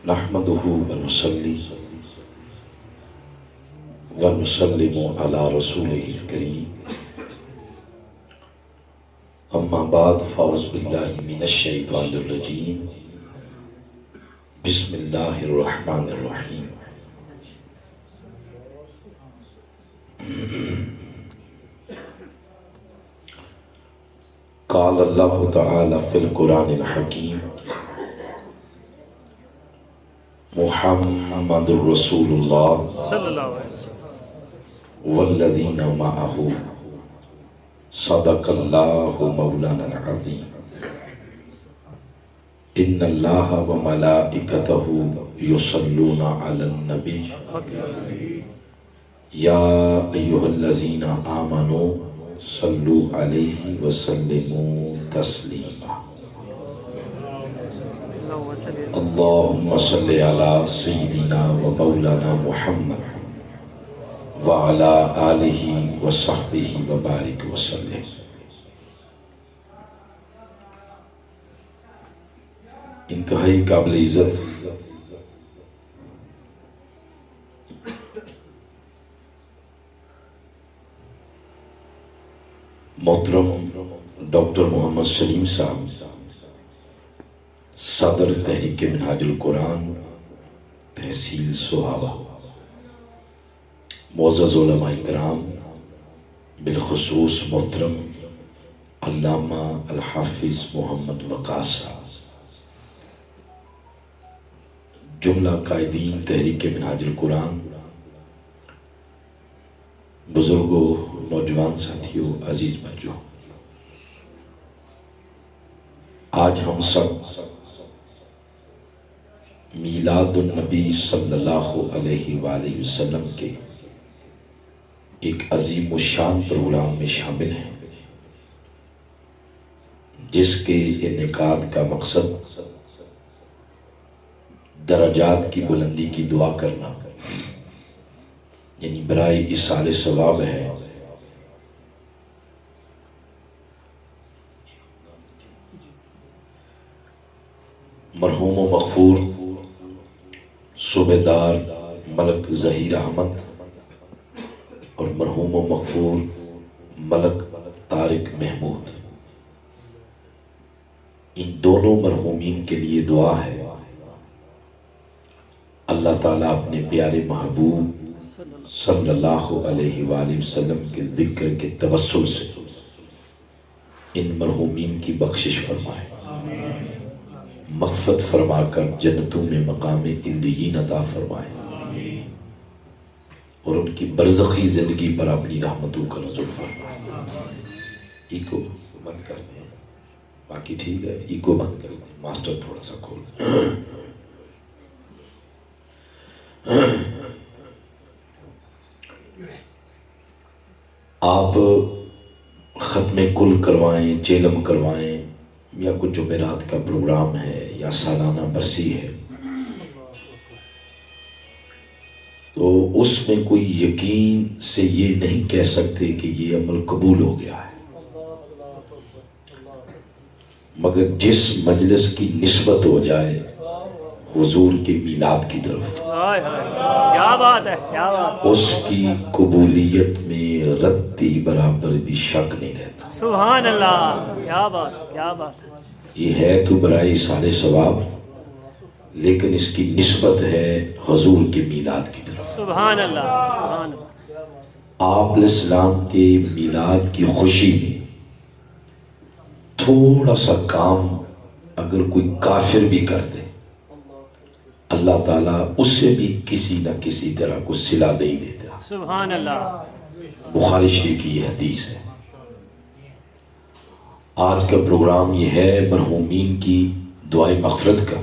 نحمده ونصلي ونسلم على رسوله الكريم اما بعد فاعوذ بالله من الشیطان الرجیم بسم اللہ الرحمن الرحیم قال اللہ تعالی فی القرآن الحکیم محمد رسول اللہ صلی اللہ علیہ وسلم والذین معه صدق اللہ مولانا العظیم ان اللہ وملائکتہ یصلون علی النبی یا ایہا الذین آمنوا صلوا علیہ وسلموا تسلیما اللہم صلی علی سیدنا و مولانا محمد وعلی آلہ وصحبہ وبارک وسلم۔ انتہائی قابل عزت محترم ڈاکٹر محمد سلیم صاحب، صدر تحریک منہاج القرآن تحصیل سوہاوا، معزز علماء کرام، بالخصوص محترم علامہ الحافظ محمد وقاص صاحب، جملہ قائدین تحریک منہاج القرآن، بزرگوں، نوجوان ساتھیوں، عزیز بچوں، آج ہم سب میلاد النبی صلی اللہ علیہ وآلہ وسلم کے ایک عظیم الشان پروگرام میں شامل ہیں، جس کے انعقاد کا مقصد درجات کی بلندی کی دعا کرنا، یعنی برائے ایصال ثواب ہے۔ مرحوم و مغفور صوبیدار ملک ظہیر احمد اور مرحوم و مغفور ملک طارق محمود، ان دونوں مرحومین کے لیے دعا ہے اللہ تعالیٰ اپنے پیارے محبوب صلی اللہ علیہ وآلہ وسلم کے ذکر کے توسل سے ان مرحومین کی بخشش فرمائے، مغفرت فرما کر جنتوں میں مقام علیین عطا فرمائے اور ان کی برزخی زندگی پر اپنی رحمتوں کا نزول فرمائے۔ ایکو بند کر دیں، باقی ٹھیک ہے، ایکو بند کر دیں، ماسٹر تھوڑا سا کھول دیں۔ آپ ختم کل کروائیں، چیلم کروائیں، یا کچھ جمعرات کا پروگرام ہے یا سالانہ برسی ہے، تو اس میں کوئی یقین سے یہ نہیں کہہ سکتے کہ یہ عمل قبول ہو گیا ہے، مگر جس مجلس کی نسبت ہو جائے حضور کے میلاد کی طرف، کیا بات ہے، کیا بات، اس کی قبولیت میں رتی برابر بھی شک نہیں رہتا۔ سبحان اللہ، کیا بات، کیا بات۔ یہ ہے تو برائے ایصال ثواب، لیکن اس کی نسبت ہے حضور کے میلاد کی طرف۔ سبحان اللہ، سبحان اللہ۔ آپ علیہ السلام کے میلاد کی خوشی میں تھوڑا سا کام اگر کوئی کافر بھی کر دے، اللہ تعالیٰ اسے بھی کسی نہ کسی طرح کو صلہ دے ہی دیتا۔ سبحان اللہ۔ بخاری شریف کی یہ حدیث ہے۔ آج کا پروگرام یہ ہے مرحومین کی دعائے مغفرت کا،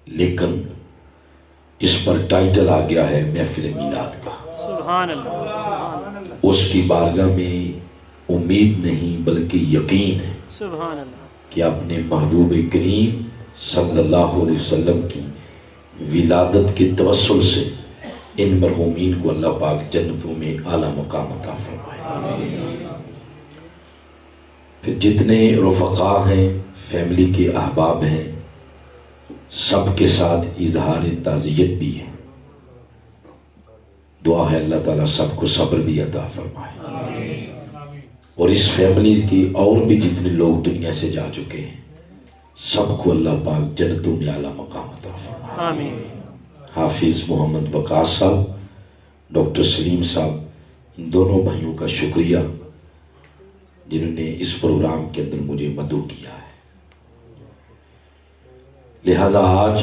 لیکن اس پر ٹائٹل آ گیا ہے محفل میلاد کا۔ سبحان اللہ، سبحان اللہ، اس کی بارگاہ میں امید نہیں بلکہ یقین ہے سبحان اللہ کہ اپنے محبوب کریم صلی اللہ علیہ وسلم کی ولادت کے توسل سے ان مرحومین کو اللہ پاک جنتوں میں اعلیٰ مقام عطا فرمائے۔ پھر جتنے رفقا ہیں، فیملی کے احباب ہیں، سب کے ساتھ اظہار تعزیت بھی ہے۔ دعا ہے اللہ تعالیٰ سب کو صبر بھی عطا فرمائے، اور اس فیملی کے اور بھی جتنے لوگ دنیا سے جا چکے ہیں سب کو اللہ پاک جنتوں میں اعلیٰ مقام عطا فرمائے۔ آمین۔ حافظ محمد وقاص صاحب، ڈاکٹر سلیم صاحب، ان دونوں بھائیوں کا شکریہ جنہوں نے اس پروگرام کے اندر مجھے مدعو کیا ہے۔ لہذا آج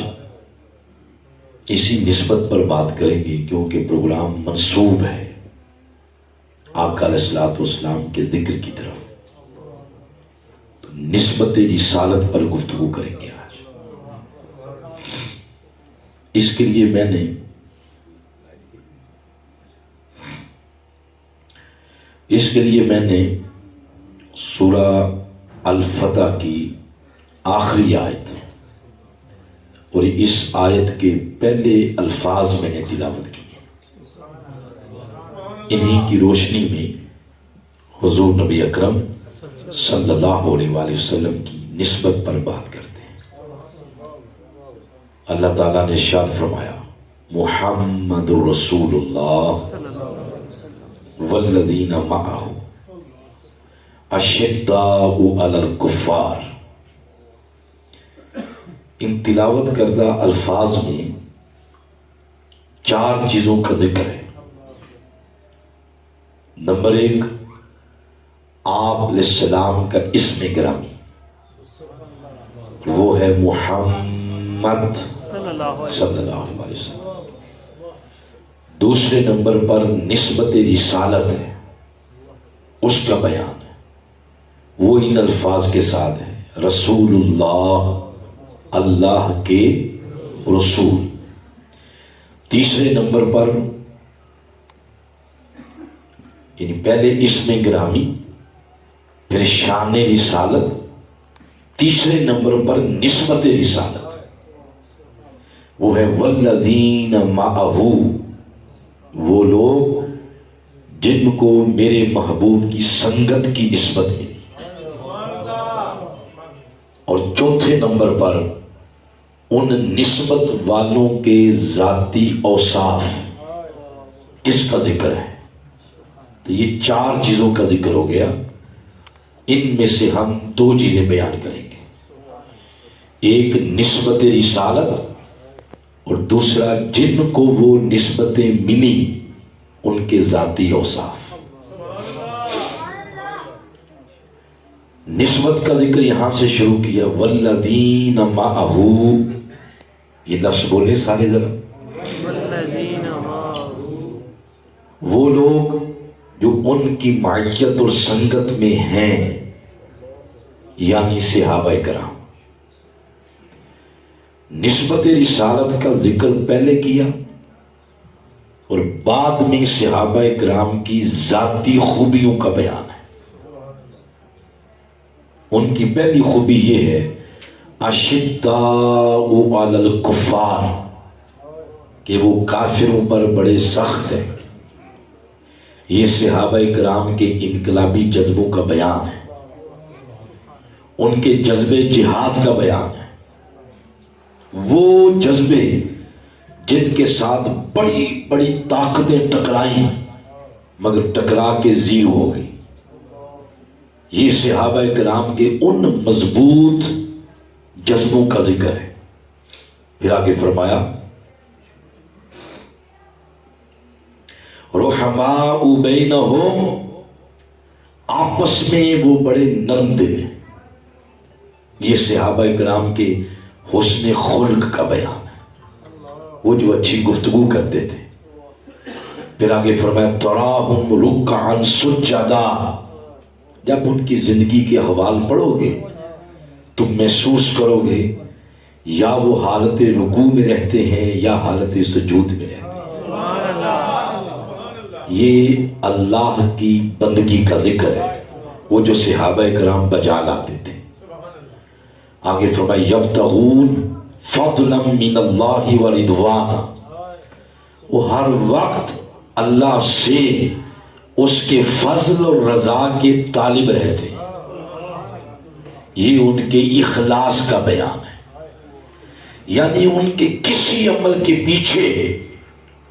اسی نسبت پر بات کریں گے کیونکہ پروگرام منسوب ہے آقا علیہ الصلوۃ والسلام کے ذکر کی طرف، تو نسبت رسالت پر گفتگو کریں گے آج۔ اس کے لیے میں نے سورہ الفتح کی آخری آیت اور اس آیت کے پہلے الفاظ میں نے تلاوت کی ہے۔ انہی کی روشنی میں حضور نبی اکرم صلی اللہ علیہ وآلہ وسلم کی نسبت پر بات کرتے ہیں۔ اللہ تعالیٰ نے ارشاد فرمایا، محمد رسول اللہ والذین معہ اشداء علی الکفار۔ ان تلاوت کردہ الفاظ میں 4 چیزوں کا ذکر ہے۔ نمبر 1، آپ علیہ السلام کا اسم گرامی، وہ ہے محمد صلی اللہ علیہ وسلم۔ دوسرے نمبر پر نسبت رسالت ہے، اس کا بیان ہے، وہ ان الفاظ کے ساتھ ہے، رسول اللہ، اللہ کے رسول۔ تیسرے نمبر پر یعنی پہلے اسم گرامی، پھر شان رسالت، تیسرے نمبر پر نسبت رسالت، وہ ہے والذین معہ، وہ لوگ جن کو میرے محبوب کی سنگت کی نسبت ملی۔ اور چوتھے نمبر پر ان نسبت والوں کے ذاتی اوصاف، اس کا ذکر ہے۔ تو یہ 4 چیزوں کا ذکر ہو گیا۔ ان میں سے ہم 2 چیزیں بیان کریں گے، ایک نسبت رسالت اور دوسرا جن کو وہ نسبتیں ملی ان کے ذاتی اوصاف۔ نسبت کا ذکر یہاں سے شروع کیا، والذین معہ، یہ لفظ بولے سارے ذرا، وہ لوگ جو ان کی معیت اور سنگت میں ہیں، یعنی صحابہ کرام۔ نسبت رسالت کا ذکر پہلے کیا اور بعد میں صحابہ کرام کی ذاتی خوبیوں کا بیان ہے۔ ان کی پہلی خوبی یہ ہے اشداء علی الکفار، کہ وہ کافروں پر بڑے سخت ہیں۔ یہ صحابہ کرام کے انقلابی جذبوں کا بیان ہے، ان کے جذبے جہاد کا بیان ہے، وہ جذبے جن کے ساتھ بڑی بڑی طاقتیں ٹکرائیں مگر ٹکرا کے زیرو ہو گئی۔ یہ صحابہ کرام کے ان مضبوط جذبوں کا ذکر ہے۔ پھر آگے فرمایا رحماء بینہم، آپس میں وہ بڑے نرم دل ہیں۔ یہ صحابہ کرام کے حسن خلق کا بیان ہے، وہ جو اچھی گفتگو کرتے تھے۔ پھر آگے فرمایا تراہم رکعا سجدا، جب ان کی زندگی کے احوال پڑھو گے تم محسوس کرو گے یا وہ حالت رکوع میں رہتے ہیں یا حالت سجود میں رہتے ہیں۔ یہ اللہ کی بندگی کا ذکر ہے، وہ جو صحابہ کرام بجا لاتے تھے۔ آگے فرمایا یبتغون فضلا من اللہ ورضوانا، وہ ہر وقت اللہ سے اس کے فضل اور رضا کے طالب رہتے ہیں۔ یہ ان کے اخلاص کا بیان ہے یعنی ان کے کسی عمل کے پیچھے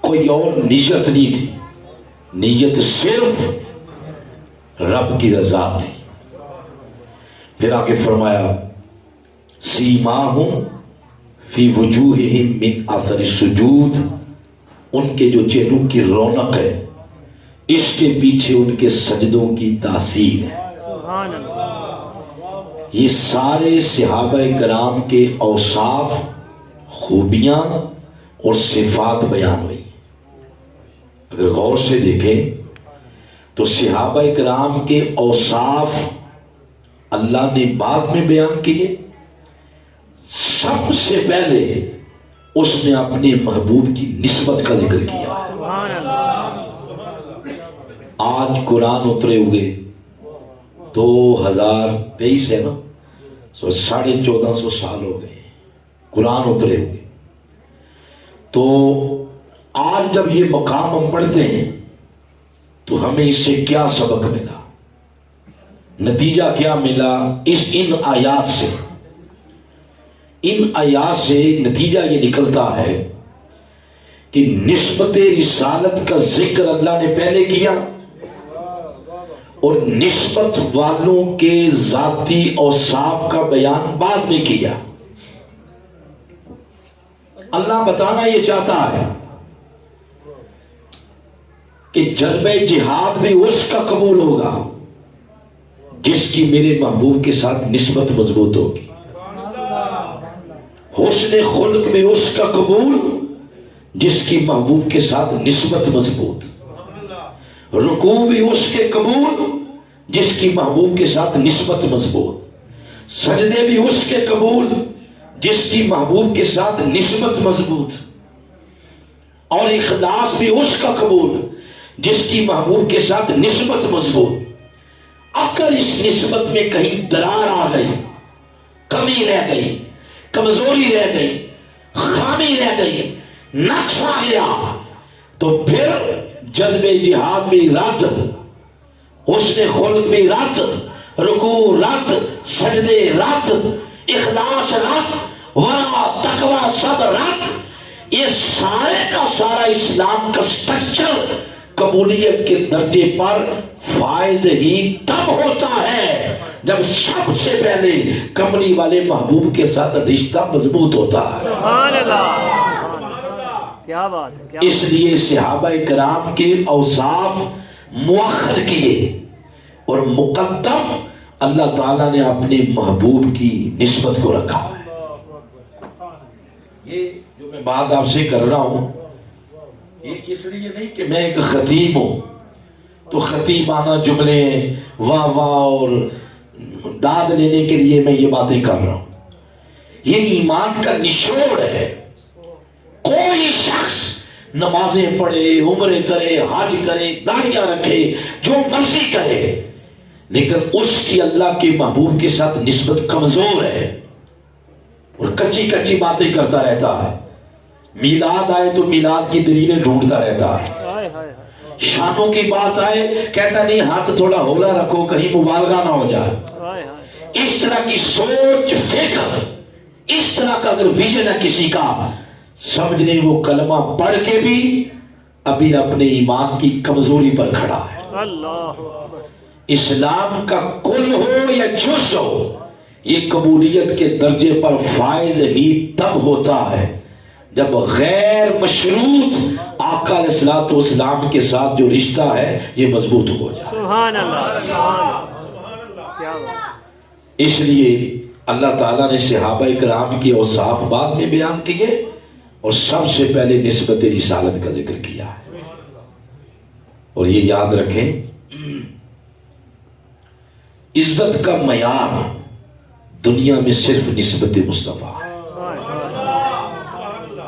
کوئی اور نیت نہیں تھی، نیت صرف رب کی رضا تھی۔ پھر آگے فرمایا سیماہم فی وجوہہم من اثر السجود، ان کے جو چہروں کی رونق ہے اس کے پیچھے ان کے سجدوں کی تاثیر ہے۔ سبحان اللہ۔ یہ سارے صحابہ کرام کے اوصاف، خوبیاں اور صفات بیان ہوئی۔ اگر غور سے دیکھیں تو صحابہ کرام کے اوصاف اللہ نے بعد میں بیان کیے، سب سے پہلے اس نے اپنے محبوب کی نسبت کا ذکر کیا۔ سبحان اللہ۔ آج قرآن اترے ہوئے 2023 ہے نا، 1450 سال ہو گئے قرآن اترے ہوئے۔ تو آج جب یہ مقام ہم پڑھتے ہیں تو ہمیں اس سے کیا سبق ملا، نتیجہ کیا ملا؟ ان آیات سے، ان آیات سے نتیجہ یہ نکلتا ہے کہ نسبت رسالت کا ذکر اللہ نے پہلے کیا اور نسبت والوں کے ذاتی اوصاف کا بیان بعد میں کیا۔ اللہ بتانا یہ چاہتا ہے کہ جذبہ جہاد بھی اس کا قبول ہوگا جس کی میرے محبوب کے ساتھ نسبت مضبوط ہوگی، حسن خلق میں اس کا قبول جس کی محبوب کے ساتھ نسبت مضبوط، رکوع بھی اس کے قبول جس کی محبوب کے ساتھ نسبت مضبوط، سجدے بھی اس کے قبول جس کی محبوب کے ساتھ نسبت مضبوط، اور اخلاص بھی اس کا قبول جس کی محبوب کے ساتھ نسبت مضبوط۔ اگر اس نسبت میں کہیں درار آ گئی، کمی رہ گئی، کمزوری رہ گئی، خامی رہ گئی، نقص آ گیا، تو پھر جذبہ جہاد میں رد، حسن خلق میں رد، رکوع رد، سجدے رد، اخلاص رد، ورع تقوی سب رد۔ یہ سارے کا سارا اسلام کا سٹرکچر قبولیت کے درجے پر فائز ہی تب ہوتا ہے جب سب سے پہلے کملی والے محبوب کے ساتھ رشتہ مضبوط ہوتا ہے۔ سبحان اللہ۔ کیا بات ہے۔ اس لیے صحابہ کرام کے اوصاف مؤخر کیے اور مقدم اللہ تعالیٰ نے اپنے محبوب کی نسبت کو رکھا ہے۔ یہ جو میں بات آپ سے کر رہا ہوں یہ اس لیے نہیں کہ میں ایک خطیب ہوں تو خطیبانہ جملے واہ واہ اور داد لینے کے لیے میں یہ باتیں کر رہا ہوں۔ یہ ایمان کا نچوڑ ہے۔ کوئی شخص نمازیں پڑھے، عمرے کرے، حج کرے، داڑیاں رکھے، جو مرضی کرے، لیکن اس کی اللہ کے محبوب کے ساتھ نسبت کمزور ہے اور کچی کچی باتیں کرتا رہتا ہے۔ میلاد آئے تو میلاد کی دلیلیں ڈھونڈتا رہتا ہے، شانوں کی بات آئے کہتا نہیں ہاتھ تھوڑا ہولا رکھو کہیں مبالغہ نہ ہو جائے۔ اس طرح کی سوچ، فکر، اس طرح کا اگر ویژن ہے کسی کا، سمجھ لیں وہ کلمہ پڑھ کے بھی ابھی اپنے ایمان کی کمزوری پر کھڑا ہے۔ اسلام کا کل ہو یا جز ہو، یہ قبولیت کے درجے پر فائز ہی تب ہوتا ہے جب غیر مشروط آقا علیہ الصلوۃ والسلام کے ساتھ جو رشتہ ہے یہ مضبوط ہو جائے۔ سبحان اللہ۔ اس لیے اللہ تعالیٰ نے صحابہ کرام کی اوصاف بعد میں بیان کیے اور سب سے پہلے نسبت رسالت کا ذکر کیا ہے۔ اور یہ یاد رکھیں، عزت کا معیار دنیا میں صرف نسبت مصطفیٰ ہے۔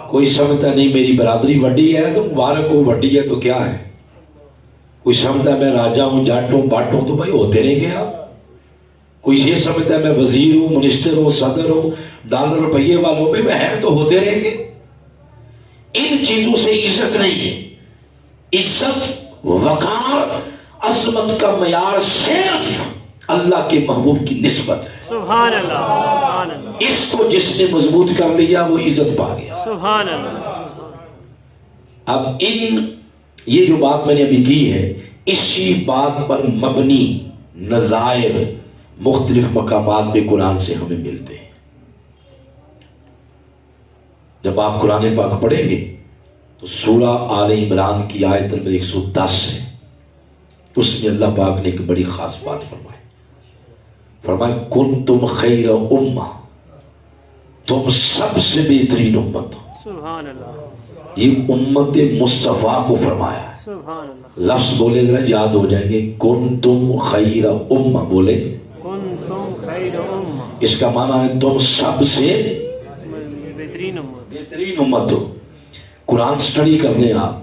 کوئی سمجھتا نہیں میری برادری وڈی ہے تو مبارک ہو، وڈی ہے تو کیا ہے۔ کوئی سمجھتا ہے میں راجہ ہوں، جاٹ ہوں، باٹ ہوں، تو بھائی ہوتے رہیں گے آپ۔ کوئی یہ سمجھتا ہے میں وزیر ہوں، منسٹر ہوں، صدر ہوں، ڈالر روپیے والوں پہ میں تو ہوتے رہیں گے۔ ان چیزوں سے عزت نہیں ہے۔ عزت، وقار، عظمت کا معیار صرف اللہ کے محبوب کی نسبت ہے. سبحان اللہ سبحان اللہ اس کو جس نے مضبوط کر لیا وہ عزت پا گیا. سبحان اللہ. اب یہ جو بات میں نے ابھی کی ہے اسی بات پر مبنی نظائر مختلف مقامات پہ قرآن سے ہمیں ملتے ہیں. جب آپ قرآن پاک پڑھیں گے تو سورہ آل عمران کی آیت نمبر 110 ہے، اس میں اللہ پاک نے ایک بڑی خاص بات فرمائی کنتم خیر امہ، تم سب سے بہترین امت ہو. سبحان اللہ یہ امت مصطفیٰ کو فرمایا ہے. سبحان اللہ. لفظ بولے ذرا یاد ہو جائیں گے. کنتم خیر امہ بولے، کنتم خیر امہ، اس کا معنی ہے تم سب سے بہترین امت. بہترین امت ہو. قرآن سٹڈی کرنے آپ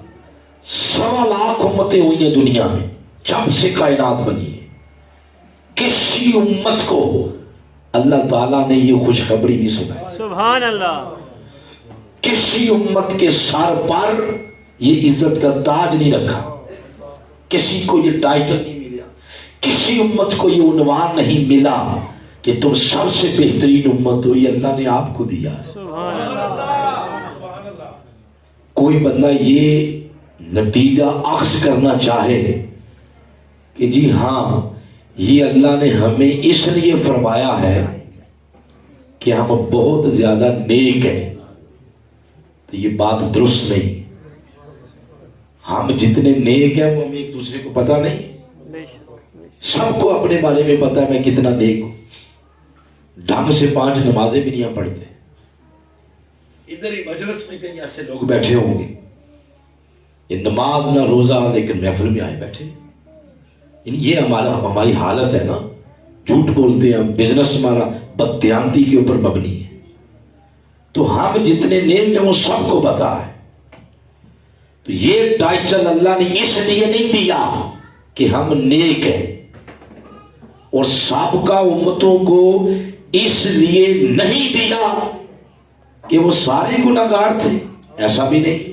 1.25 لاکھ امتیں ہوئی ہیں دنیا میں جب سے کائنات بنی ہے. کسی امت کو اللہ تعالیٰ نے یہ خوشخبری نہیں سنائی. سبحان اللہ. کسی امت کے سر پر یہ عزت کا تاج نہیں رکھا، کسی کو یہ ٹائٹل نہیں ملا، کسی امت کو یہ عنوان نہیں ملا کہ تم سب سے بہترین امت ہو. یہ اللہ نے آپ کو دیا. سبحان اللہ. کوئی بندہ یہ نتیجہ اخذ کرنا چاہے کہ جی ہاں یہ اللہ نے ہمیں اس لیے فرمایا ہے کہ ہم بہت زیادہ نیک ہیں، تو یہ بات درست نہیں. ہم جتنے نیک ہیں وہ ہمیں ایک دوسرے کو پتہ نہیں. سب کو اپنے بارے میں پتہ ہے میں کتنا نیک ہوں. ڈھنگ سے 5 نمازیں بھی نہیں پڑھتے. ادھر ہی مجلس میں کہیں ایسے لوگ بیٹھے ہوں گے یہ نماز نہ روزہ لیکن محفل میں آئے بیٹھے. یہ ہماری حالت ہے نا. جھوٹ بولتے ہیں ہم، بزنس ہمارا بددیانتی کے اوپر مبنی ہے. تو ہم جتنے نیک ہیں وہ سب کو پتا ہے. تو یہ ٹائٹل اللہ نے اس لیے نہیں دیا کہ ہم نیک ہیں، اور سابقہ امتوں کو اس لیے نہیں دیا کہ وہ سارے گناہگار تھے، ایسا بھی نہیں.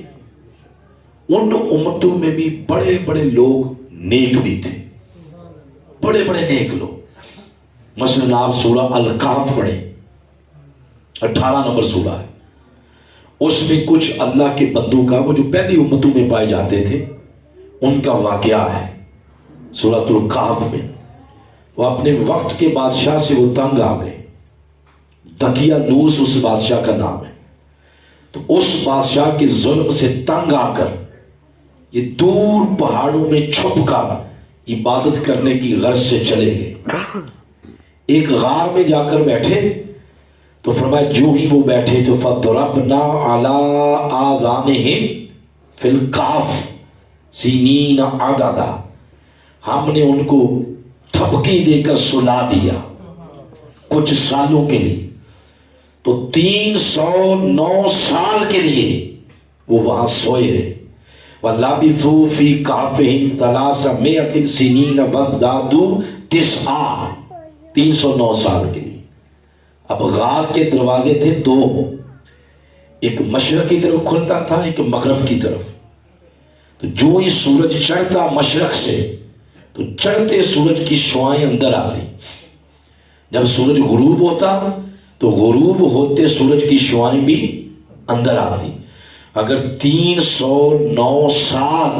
ان امتوں میں بھی بڑے بڑے لوگ نیک بھی تھے، بڑے بڑے نیک لوگ. مثلا آپ سورہ الکہف پڑھیں، 18 نمبر سورہ ہے. اس میں کچھ اللہ کے بندوں کا، وہ جو پہلی امتوں میں پائے جاتے تھے، ان کا واقعہ ہے سورۃ الکہف میں. وہ اپنے وقت کے بادشاہ سے وہ تنگ آ گئے. دقیانوس اس بادشاہ کا نام ہے. تو اس بادشاہ کے ظلم سے تنگ آ کر یہ دور پہاڑوں میں چھپ کر عبادت کرنے کی غرض سے چلے گئے. ایک غار میں جا کر بیٹھے تو فرمایا جو ہی وہ بیٹھے تو فَضْرَبْنَا عَلَىٰ آذَانِهِمْ فِي الْكَهْفِ سِنِينَ عَدَدًا، ہم نے ان کو تھپکی دے کر سلا دیا کچھ سالوں کے لیے. تو 309 سال کے لیے وہ وہاں سوئے رہے. وَلَبِثُوا فِي كَهْفِهِمْ 300 سِنِينَ وَازْدَادُوا 9، 309 سال کے لیے. اب غار کے دروازے تھے 2، ایک مشرق کی طرف کھلتا تھا، ایک مغرب کی طرف. تو جو ہی سورج چڑھتا مشرق سے تو چڑھتے سورج کی شعائیں اندر آتی. جب سورج غروب ہوتا تو غروب ہوتے سورج کی شعائیں بھی اندر آتی. اگر 309 سال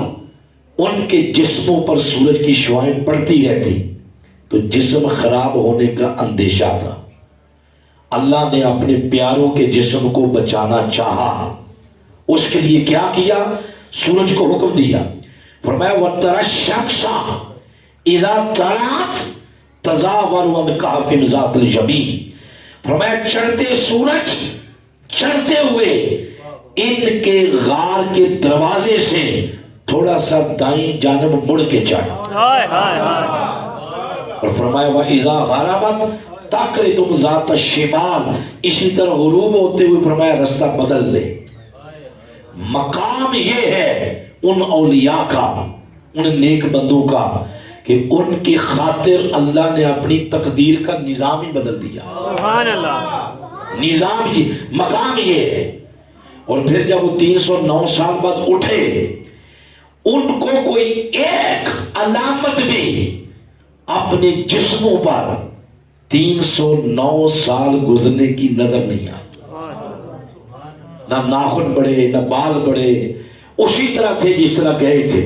ان کے جسموں پر سورج کی شعائیں پڑتی رہتی تو جسم خراب ہونے کا اندیشہ تھا. اللہ نے اپنے پیاروں کے جسم کو بچانا چاہا. اس کے لیے کیا کیا؟ سورج کو حکم دیا. فرمایا وَتَرَى الشَّمْسَ اِذَا طَلَعَتْ تَزَاوَرُ عَنْ كَهْفِهِمْ ذَاتَ الْيَمِينِ. فرمایا چڑھتے سورج چڑھتے ہوئے ان کے غار کے دروازے سے تھوڑا سا دائیں جانب مڑ کے چڑھا. اور فرمایا وَإِذَا غَرَبَتْ تَقْرِضُهُمْ ذَاتَ الشِّمَالِ، اسی طرح غروب ہوتے ہوئے فرمایا رستہ بدل لے. مقام یہ ہے ان اولیاء کا، ان نیک بندوں کا کہ ان کی خاطر اللہ نے اپنی تقدیر کا نظام ہی بدل دیا. سبحان اللہ. نظام ہی، مقام یہ ہے. اور پھر جب وہ 309 سال بعد اٹھے ان کو کوئی ایک علامت بھی اپنے جسموں پر 309 سال گزرنے کی نظر نہیں آئی، نہ ناخن بڑھے نہ بال بڑھے، اسی طرح تھے جس طرح گئے تھے۔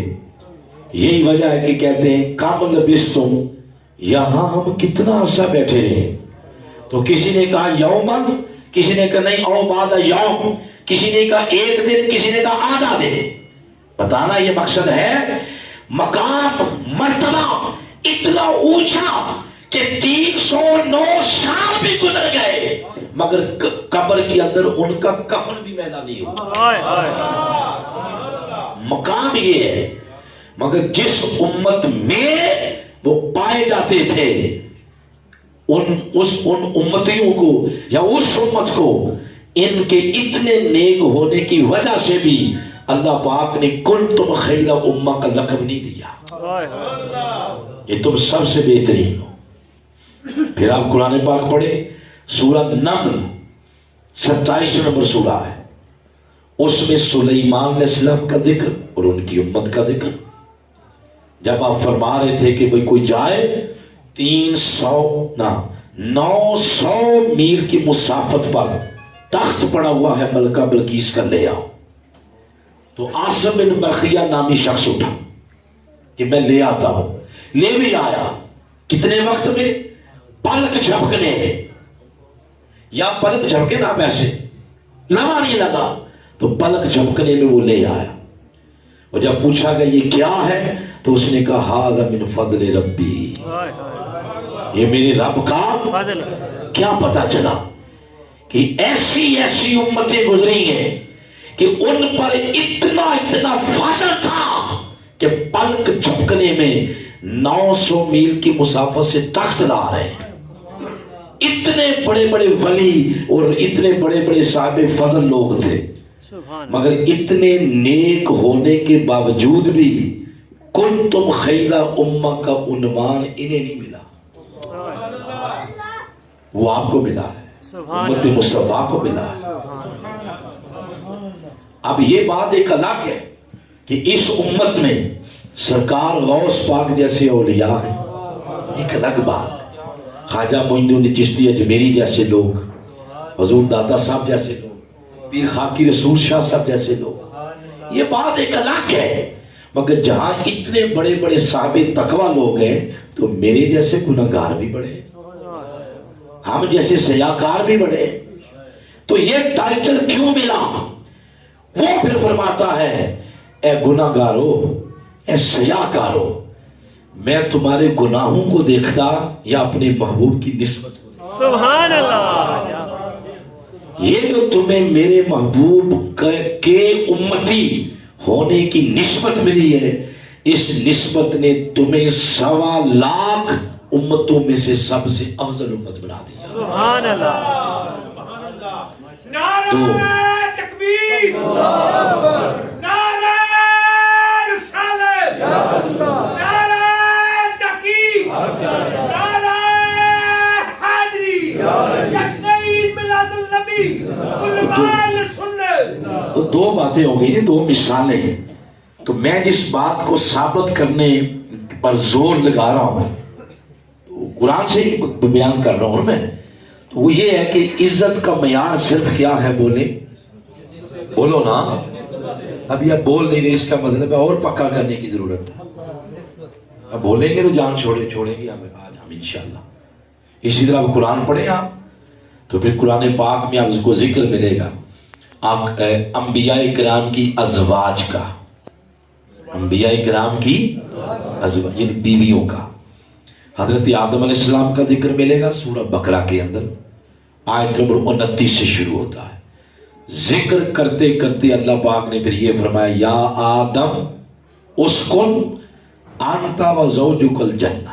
یہی وجہ ہے کہ کہتے ہیں کم لبثتم، یہاں ہم کتنا عرصہ بیٹھے رہے؟ تو کسی نے کہا یومن، کسی نے کہا نہیں او بعد یوم، کسی نے کہا ایک دن، کسی نے کہا آدھا دن۔ بتانا یہ مقصد ہے، مقام مرتبہ اتنا اونچا کہ 309 سال بھی گزر گئے مگر قبر کے اندر ان کا کفن بھی میلا نہیں ہوا۔ مقام یہ ہے، مگر جس امت میں وہ پائے جاتے تھے ان امتیوں کو یا اس امت کو ان کے اتنے نیک ہونے کی وجہ سے بھی اللہ پاک نے کنتم خیر امہ کا لقب نہیں دیا، یہ تم سب سے بہترین ہو۔ پھر آپ قرآن پاک پڑھیں، سورہ نمل 27 نمبر سورہ ہے، اس میں سلیمان علیہ السلام کا ذکر اور ان کی امت کا ذکر۔ جب آپ فرما رہے تھے کہ کوئی جائے 900 میل کی مسافت پر تخت پڑا ہوا ہے ملکہ بلقیس کا، لے آؤ، تو عاصم بن برقیہ نامی شخص اٹھا کہ میں لے آتا ہوں، لے بھی آیا۔ کتنے وقت میں؟ پلک جھپکنے میں، یا پلک جھپکے نا ویسے لگا نہیں لگا، تو پلک جھپکنے میں وہ لے آیا۔ اور جب پوچھا کہ یہ کیا ہے تو اس نے کہا ھذا من فضل ربی، یہ میرے رب کا فضل۔ کیا پتا چلا کہ ایسی امتیں گزری ہیں کہ ان پر اتنا فضل تھا کہ پلک جھپکنے میں 900 میل کی مسافت سے تخت لا رہے ہیں۔ اتنے بڑے بڑے ولی اور اتنے بڑے بڑے صاحب فضل لوگ تھے، مگر اتنے نیک ہونے کے باوجود بھی کنتم خیر امہ کا عنوان انہیں نہیں ملا، وہ آپ کو ملا ہے، امت مصطفیٰ کو ملا ہے۔ اب یہ بات ایک الگ ہے کہ اس امت میں سرکار غوث پاک جیسے اولیاء ہیں، ایک الگ بات ہے۔ خواجہ معین الدین چشتی اجمیری جیسے لوگ، حضور دادا صاحب جیسے لوگ، پیر خاکی رسول شاہ صاحب جیسے لوگ، یہ بات ایک الگ ہے۔ مگر جہاں اتنے بڑے بڑے صاحب تقویٰ لوگ ہیں تو میرے جیسے گناہگار بھی بڑے، ہم جیسے سیاکار بھی بڑے، تو یہ ٹائٹل کیوں ملا؟ وہ پھر فرماتا ہے اے گناہگارو، اے سیاکارو، میں تمہارے گناہوں کو دیکھتا یا اپنے محبوب کی نسبت کو دیکھتا؟ سبحان اللہ۔ یہ جو تمہیں میرے محبوب کے امتی ہونے کی نسبت ملی ہے، اس نسبت نے تمہیں 1.25 لاکھ امتوں میں سے سب سے افضل امت بنا دیا۔ سبحان اللہ۔ نعرہ تکبیر، نعرہ رسالت، نعرہ تحقیق، نعرہ حیدری، جشن عید میلاد النبی، علماء سنت۔ تو دو باتیں ہو گئی ہیں، دو مثالیں ہیں۔ تو میں جس بات کو ثابت کرنے پر زور لگا رہا ہوں قرآن سے ہی بیان کر رہا ہوں میں، تو وہ یہ ہے کہ عزت کا معیار صرف کیا ہے؟ بولو نا، ابھی آپ بول نہیں رہے، اس کا مطلب ہے اور پکا کرنے کی ضرورت ہے۔ اب بولیں گے تو جان چھوڑیں گے ہم انشاءاللہ۔ اسی طرح قرآن پڑھیں آپ تو پھر قرآن پاک میں آپ کو ذکر ملے گا انبیاء کرام کی ازواج کا، انبیاء کرام کی ازواج یعنی بیویوں کا۔ حضرت آدم علیہ السلام کا ذکر ملے گا سورہ بقرہ کے اندر، آیت نمبر 29 سے شروع ہوتا ہے۔ ذکر کرتے کرتے اللہ پاک نے پھر یہ فرمایا یا آدم اسکن انت و زوجک الجنہ،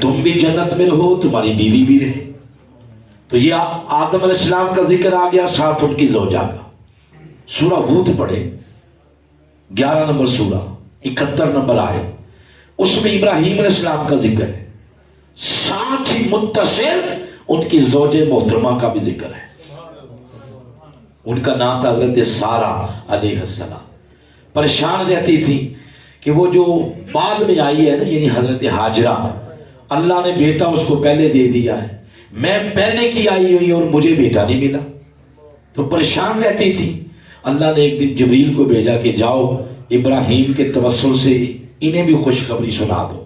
تم بھی جنت میں رہو، تمہاری بیوی بھی رہے۔ تو یہ آدم علیہ السلام کا ذکر آ گیا، ساتھ ان کی زوجہ کا۔ سورہ ہود پڑھے، 11 نمبر سورہ، 71 نمبر آئے، اس میں ابراہیم علیہ السلام کا ذکر ہے، ساتھ ہی متصل ان کی زوج محترمہ کا بھی ذکر ہے۔ ان کا نام تھا حضرت سارہ علیہ السلام۔ پریشان رہتی تھی کہ وہ جو بعد میں آئی ہے نا، یعنی حضرت ہاجرہ، اللہ نے بیٹا اس کو پہلے دے دیا ہے، میں پہلے کی آئی ہوئی اور مجھے بیٹا نہیں ملا، تو پریشان رہتی تھی۔ اللہ نے ایک دن جبریل کو بھیجا کہ جاؤ ابراہیم کے توسل سے انہیں بھی خوشخبری سنا دو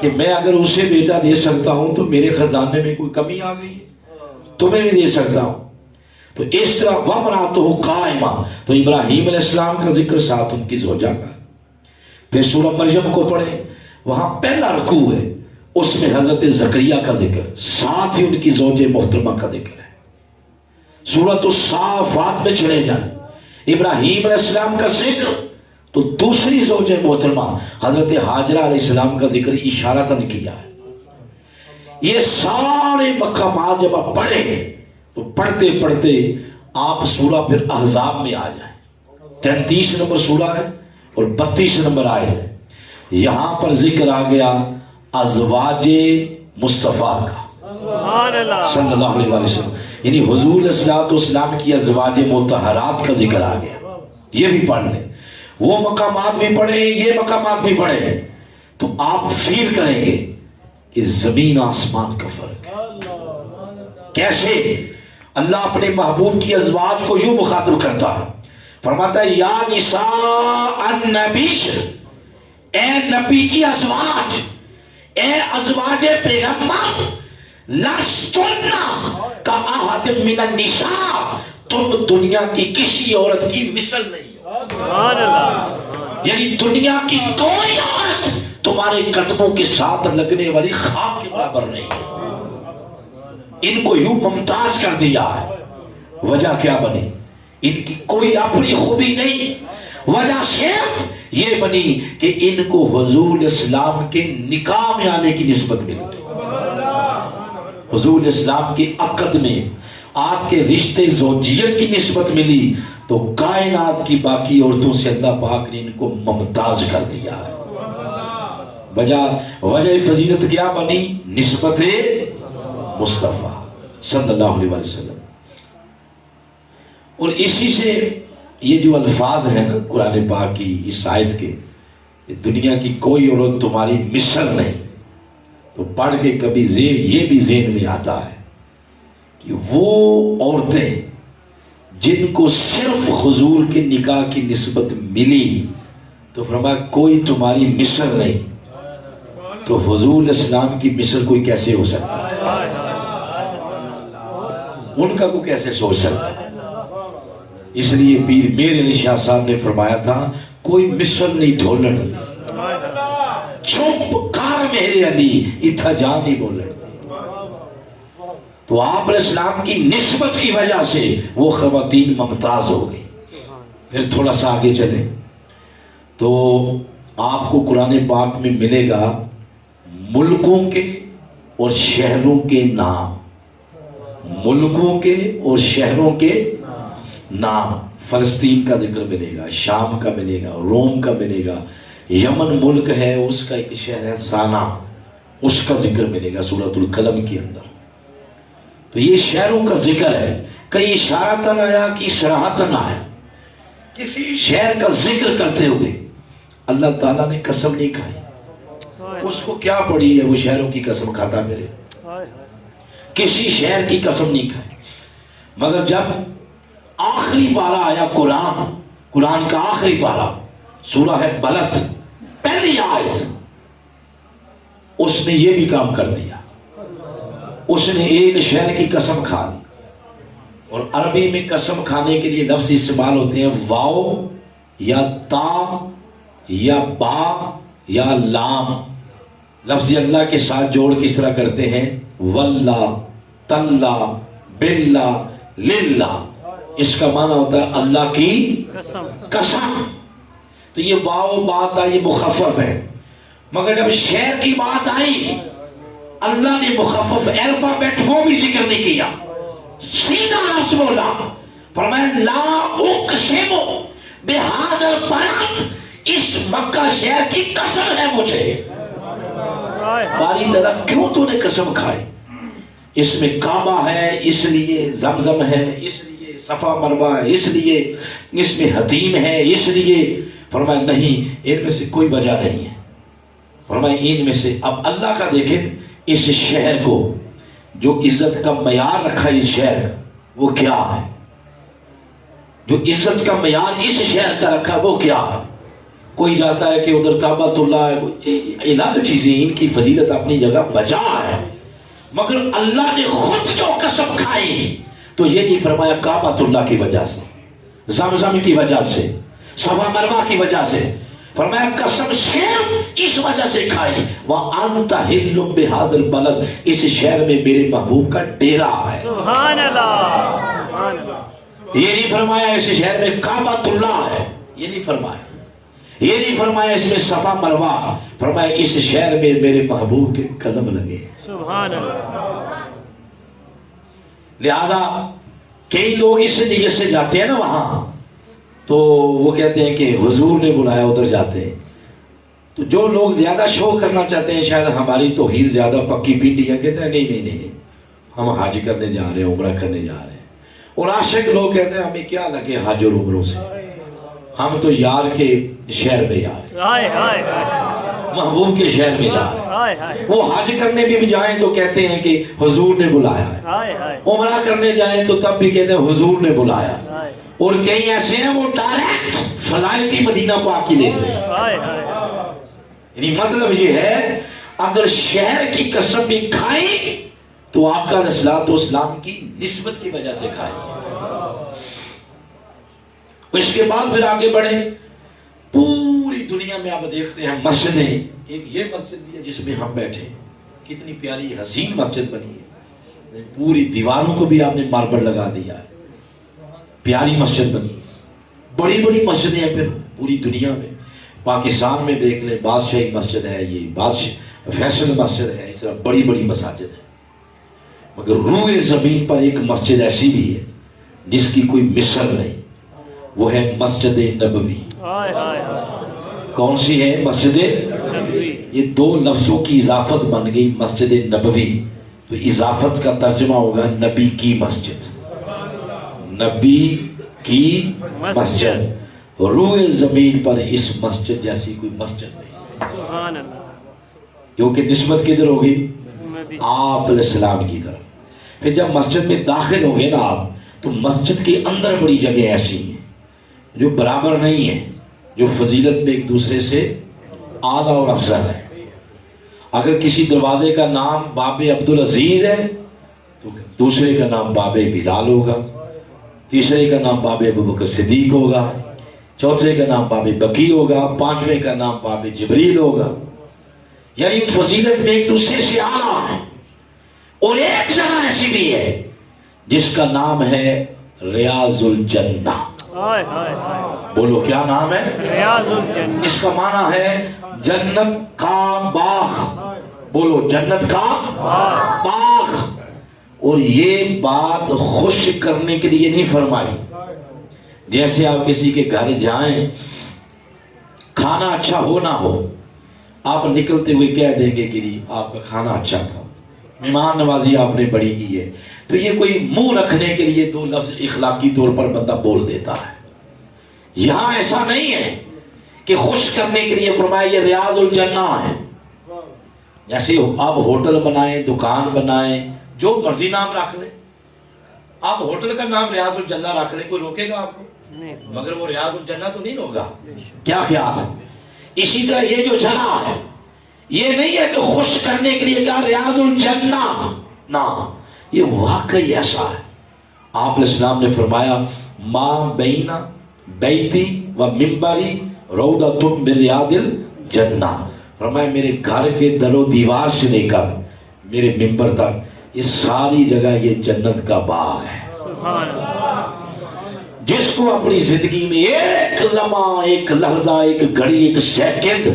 کہ میں اگر اسے بیٹا دے سکتا ہوں تو میرے خزانے میں کوئی کمی آ گئی ہے، تمہیں بھی دے سکتا ہوں۔ تو اس طرح وَامْرَأَتُهُ قَائِمَةٌ، تو ابراہیم علیہ السلام کا ذکر ساتھ ان کی زوجہ کا۔ پھر سورہ مریم کو پڑھیں، وہاں پہلا رکوع ہے، اس میں حضرت زکریا کا ذکر، ساتھ ہی ان کی زوج محترمہ کا ذکر ہے۔ سورۃ الصافات میں چلے جائیں، ابراہیم علیہ السلام کا ذکر تو دوسری زوج محترمہ حضرت ہاجرہ علیہ السلام کا ذکر اشارتاً کیا ہے۔ یہ سارے مقامات جب آپ پڑھیں تو پڑھتے پڑھتے آپ سورہ پھر احزاب میں آ جائیں، 33 نمبر سورہ ہے اور 32 نمبر آئے ہیں۔ یہاں پر ذکر آ گیا ازواج مصطفیٰ کا صلی اللہ علیہ وسلم، یعنی حضور علیہ السلام کی ازواج مطہرات کا ذکر آ گیا۔ یہ بھی پڑھ لیں، وہ مقامات بھی پڑھیں، یہ مقامات بھی پڑھیں، تو آپ فیل کریں گے کہ زمین آسمان کا فرق ہے۔ کیسے اللہ اپنے محبوب کی ازواج کو یوں مخاطب کرتا ہے، فرماتا ہے یا نساء النبی، اے نبی کی ازواج، اے ازواج پیغمبر، لستن کا احد من النساء، تم دنیا کی کسی عورت کی مثل نہیں ہو، یعنی دنیا کی کوئی عورت تمہارے قدموں کے ساتھ لگنے والی خاک کے برابر نہیں ہے۔ ان کو یوں ممتاز کر دیا ہے، وجہ کیا بنی؟ ان کی کوئی اپنی خوبی نہیں، وجہ صرف یہ بنی کہ ان کو حضور اسلام کے نکاح میں آنے کی نسبت مل گئی، حضور اسلام کے عقد میں آپ کے رشتے زوجیت کی نسبت ملی، تو کائنات کی باقی عورتوں سے اللہ پاک نے ان کو ممتاز کر دیا ہے۔ وجہ فضیلت کیا بنی؟ نسبت مصطفیٰ صلی اللہ علیہ وسلم۔ اور اسی سے یہ جو الفاظ ہیں نا قرآن پاک کی اس آیت کے، دنیا کی کوئی عورت تمہاری مثل نہیں، تو پڑھ کے کبھی یہ بھی ذہن میں آتا ہے کہ وہ عورتیں جن کو صرف حضور کے نکاح کی نسبت ملی، تو فرمایا کوئی تمہاری مثل نہیں، تو حضور اسلام کی مثل کوئی کیسے ہو سکتا ہے؟ ان کا کوئی کیسے سوچ سکتا ہے؟ اس لیے پیر میر علی شاہ صاحب نے فرمایا تھا کوئی مثل نہیں ڈھولن، چپ کار میرے علی اتھا جان نہیں بولن۔ تو آپ علیہ السلام کی نسبت کی وجہ سے وہ خواتین ممتاز ہو گئی۔ پھر تھوڑا سا آگے چلیں تو آپ کو قرآن پاک میں ملے گا ملکوں کے اور شہروں کے نام، ملکوں کے اور شہروں کے نام۔ فلسطین کا ذکر ملے گا، شام کا ملے گا، روم کا ملے گا، یمن ملک ہے اس کا ایک شہر ہے سانا، اس کا ذکر ملے گا سورۃ القلم کے اندر۔ تو یہ شہروں کا ذکر ہے، کئی اشارتاً آیا کہ صراحتاً آیا۔ کسی شہر کا ذکر کرتے ہوئے اللہ تعالیٰ نے قسم نہیں کھائی، اس کو کیا پڑی ہے وہ شہروں کی قسم کھاتا میرے، کسی شہر کی قسم نہیں کھائی۔ مگر جب آخری پارہ آیا قرآن کا آخری پارہ، سورہ ہے بلد، پہلی آیت، اس نے یہ بھی کام کر دیا، اس نے ایک شہر کی قسم کھا لی۔ اور عربی میں قسم کھانے کے لیے لفظ استعمال ہوتے ہیں واو یا تا یا با یا لام، لفظ اللہ کے ساتھ جوڑ کس طرح کرتے ہیں؟ واللہ، تاللہ، باللہ، للہ، اس کا معنی ہوتا ہے اللہ کی قسم۔ تو یہ واو بات آئی، یہ مخفف ہے، مگر جب شہر کی بات آئی اللہ نے مخفف الفابیٹ وہ بھی ذکر نہیں کیا، سیدھا لفظ بولا، فرمایا لا اقسم بہذا البلد، اس مکہ شہر کی قسم ہے مجھے۔ باری درخت کیوں تو نے قسم کھائی؟ اس میں کعبہ ہے، اس لیے زمزم ہے، اس لیے صفا مروہ ہے، اس لیے اس میں حتیم ہے، اس لیے فرمایا نہیں، ان میں سے کوئی وجہ نہیں ہے۔ فرمایا ان میں سے، اب اللہ کا دیکھیں اس شہر کو جو عزت کا معیار رکھا اس شہر، وہ کیا ہے؟ جو عزت کا معیار اس شہر کا رکھا وہ کیا ہے؟ کوئی جاتا ہے کہ ادھر کعبۃ اللہ ہے، الہ تو چیزیں ان کی فضیلت اپنی جگہ بجا ہے، مگر اللہ نے خود جو قسم کھائی تو یہ نہیں فرمایا کعبۃ اللہ کی وجہ سے، زمزم کی وجہ سے، صفا مروہ کی وجہ سے، فرمایا قسم صرف اس وجہ سے کھائی وَأَنْتَ حِلٌّ بِهَذَا الْبَلَدِ، اس شہر میں میرے محبوب کا ڈیرا ہے۔ سبحان اللہ، سبحان اللہ۔ یہ نہیں فرمایا اس شہر میں کعبۃ اللہ ہے، یہ نہیں فرمایا، یہ نہیں فرمایا اس میں صفا مروہ، فرمایا اس شہر میں میرے محبوب کے قدم لگے۔ سبحان اللہ۔ لہذا کئی لوگ اس نیت سے جاتے ہیں نا وہاں، تو وہ کہتے ہیں کہ حضور نے بلایا، ادھر جاتے ہیں۔ تو جو لوگ زیادہ شو کرنا چاہتے ہیں، شاید ہماری توحید زیادہ پکی پینڈی ہے، کہتے ہیں نہیں نہیں نہیں نہیں، ہم حج کرنے جا رہے ہیں، عمرہ کرنے جا رہے ہیں۔ اور عاشق لوگ کہتے ہیں ہمیں کیا لگے حج اور عمروں سے، ہم تو یار کے شہر میں جا رہے ہائے ہائے ہیں، محبوب کے شہر میں جا رہے ہیں۔ ہائے ہائے وہ حج کرنے بھی جائیں تو کہتے ہیں کہ حضور نے بلایا ہے، ہائے ہائے عمرہ کرنے جائیں تو تب بھی کہتے ہیں حضور نے بلایا۔ ہائے اور کئی ایسے ہیں وہ ڈائریکٹ فلائٹ ہی مدینہ پاک کی لیتے ہیں۔ ہائے ہائے۔ یعنی مطلب یہ ہے اگر شہر کی قسم بھی کھائی تو آقا علیہ الصلوۃ والسلام کی نسبت کی وجہ سے کھائی۔ اس کے بعد پھر آگے بڑھیں، پوری دنیا میں آپ دیکھتے ہیں مسجدیں، ایک یہ مسجد بھی ہے جس میں ہم بیٹھے، کتنی پیاری حسین مسجد بنی ہے، پوری دیواروں کو بھی آپ نے ماربل لگا دیا ہے، پیاری مسجد بنی، بڑی بڑی مسجدیں ہیں پھر پوری دنیا میں۔ پاکستان میں دیکھ لیں بادشاہی مسجد ہے، یہ بادشاہ فیصل مسجد ہے، اس طرح بڑی بڑی مساجد ہیں، مگر روئے زمین پر ایک مسجد ایسی بھی ہے جس کی کوئی مثل نہیں، وہ ہے مسجد نبوی۔ ہائے ہائے ہائے۔ کون سی ہے؟ مسجد نبوی۔ یہ دو لفظوں کی اضافت بن گئی مسجد نبوی، تو اضافت کا ترجمہ ہوگا نبی کی مسجد، نبی کی مسجد۔ روئے زمین پر اس مسجد جیسی کوئی مسجد نہیں، سبحان اللہ۔ کیونکہ نسبت کدھر ہوگی؟ نبی۔ آپ علیہ السلام کی طرف۔ پھر جب مسجد میں داخل ہوں گے نا آپ، تو مسجد کے اندر بڑی جگہ ایسی ہیں جو برابر نہیں ہیں، جو فضیلت میں ایک دوسرے سے اعلیٰ اور افضل ہے۔ اگر کسی دروازے کا نام باب عبدالعزیز ہے تو دوسرے کا نام باب بلال ہوگا، تیسرے کا نام باب ابوبکر صدیق ہوگا، چوتھے کا نام باب بقی ہوگا، پانچویں کا نام باب جبریل ہوگا۔ یعنی فضیلت میں ایک دوسرے سے اعلیٰ ہے۔ اور ایک جگہ ایسی بھی ہے جس کا نام ہے ریاض الجنہ۔ ہائے ہائے ہائے۔ بولو کیا نام ہے؟ ریاض الجنہ۔ اس کا معنی ہے جنت کا باغ۔ بولو جنت کا باغ۔ اور یہ بات خوش کرنے کے لیے نہیں فرمائی، جیسے آپ کسی کے گھر جائیں، کھانا اچھا ہو نہ ہو، آپ نکلتے ہوئے کہہ دیں گے کہ آپ کا کھانا اچھا تھا، مہمان نوازی آپ نے بڑی کی ہے، تو یہ کوئی منہ رکھنے کے لیے دو لفظ اخلاقی طور پر بندہ بول دیتا ہے۔ یہاں ایسا نہیں ہے کہ خوش کرنے کے لیے فرمایا یہ ریاض الجنہ ہے۔ جیسے آپ ہوٹل بنائیں، دکان بنائیں، جو مرضی نام رکھ لیں، آپ ہوٹل کا نام ریاض الجنہ رکھ لیں، کوئی روکے گا آپ کو؟ نہیں۔ مگر وہ ریاض الجنہ تو نہیں ہوگا۔ کیا خیال ہے؟ اسی طرح یہ جو جگہ ہے، یہ نہیں ہے کہ خوش کرنے کے لیے کہا ریاض الجنہ، نہ، یہ واقعی ایسا ہے۔ آپ علیہ السلام نے فرمایا ما بین بیتی و منبری روضۃ من ریاض الجنہ، فرمایا میرے گھر کے در و دیوار سے لے کر میرے منبر تک یہ ساری جگہ یہ جنت کا باغ ہے۔ سبحان اللہ۔ جس کو اپنی زندگی میں ایک لمحہ، ایک لحظہ، ایک گھڑی، ایک سیکنڈ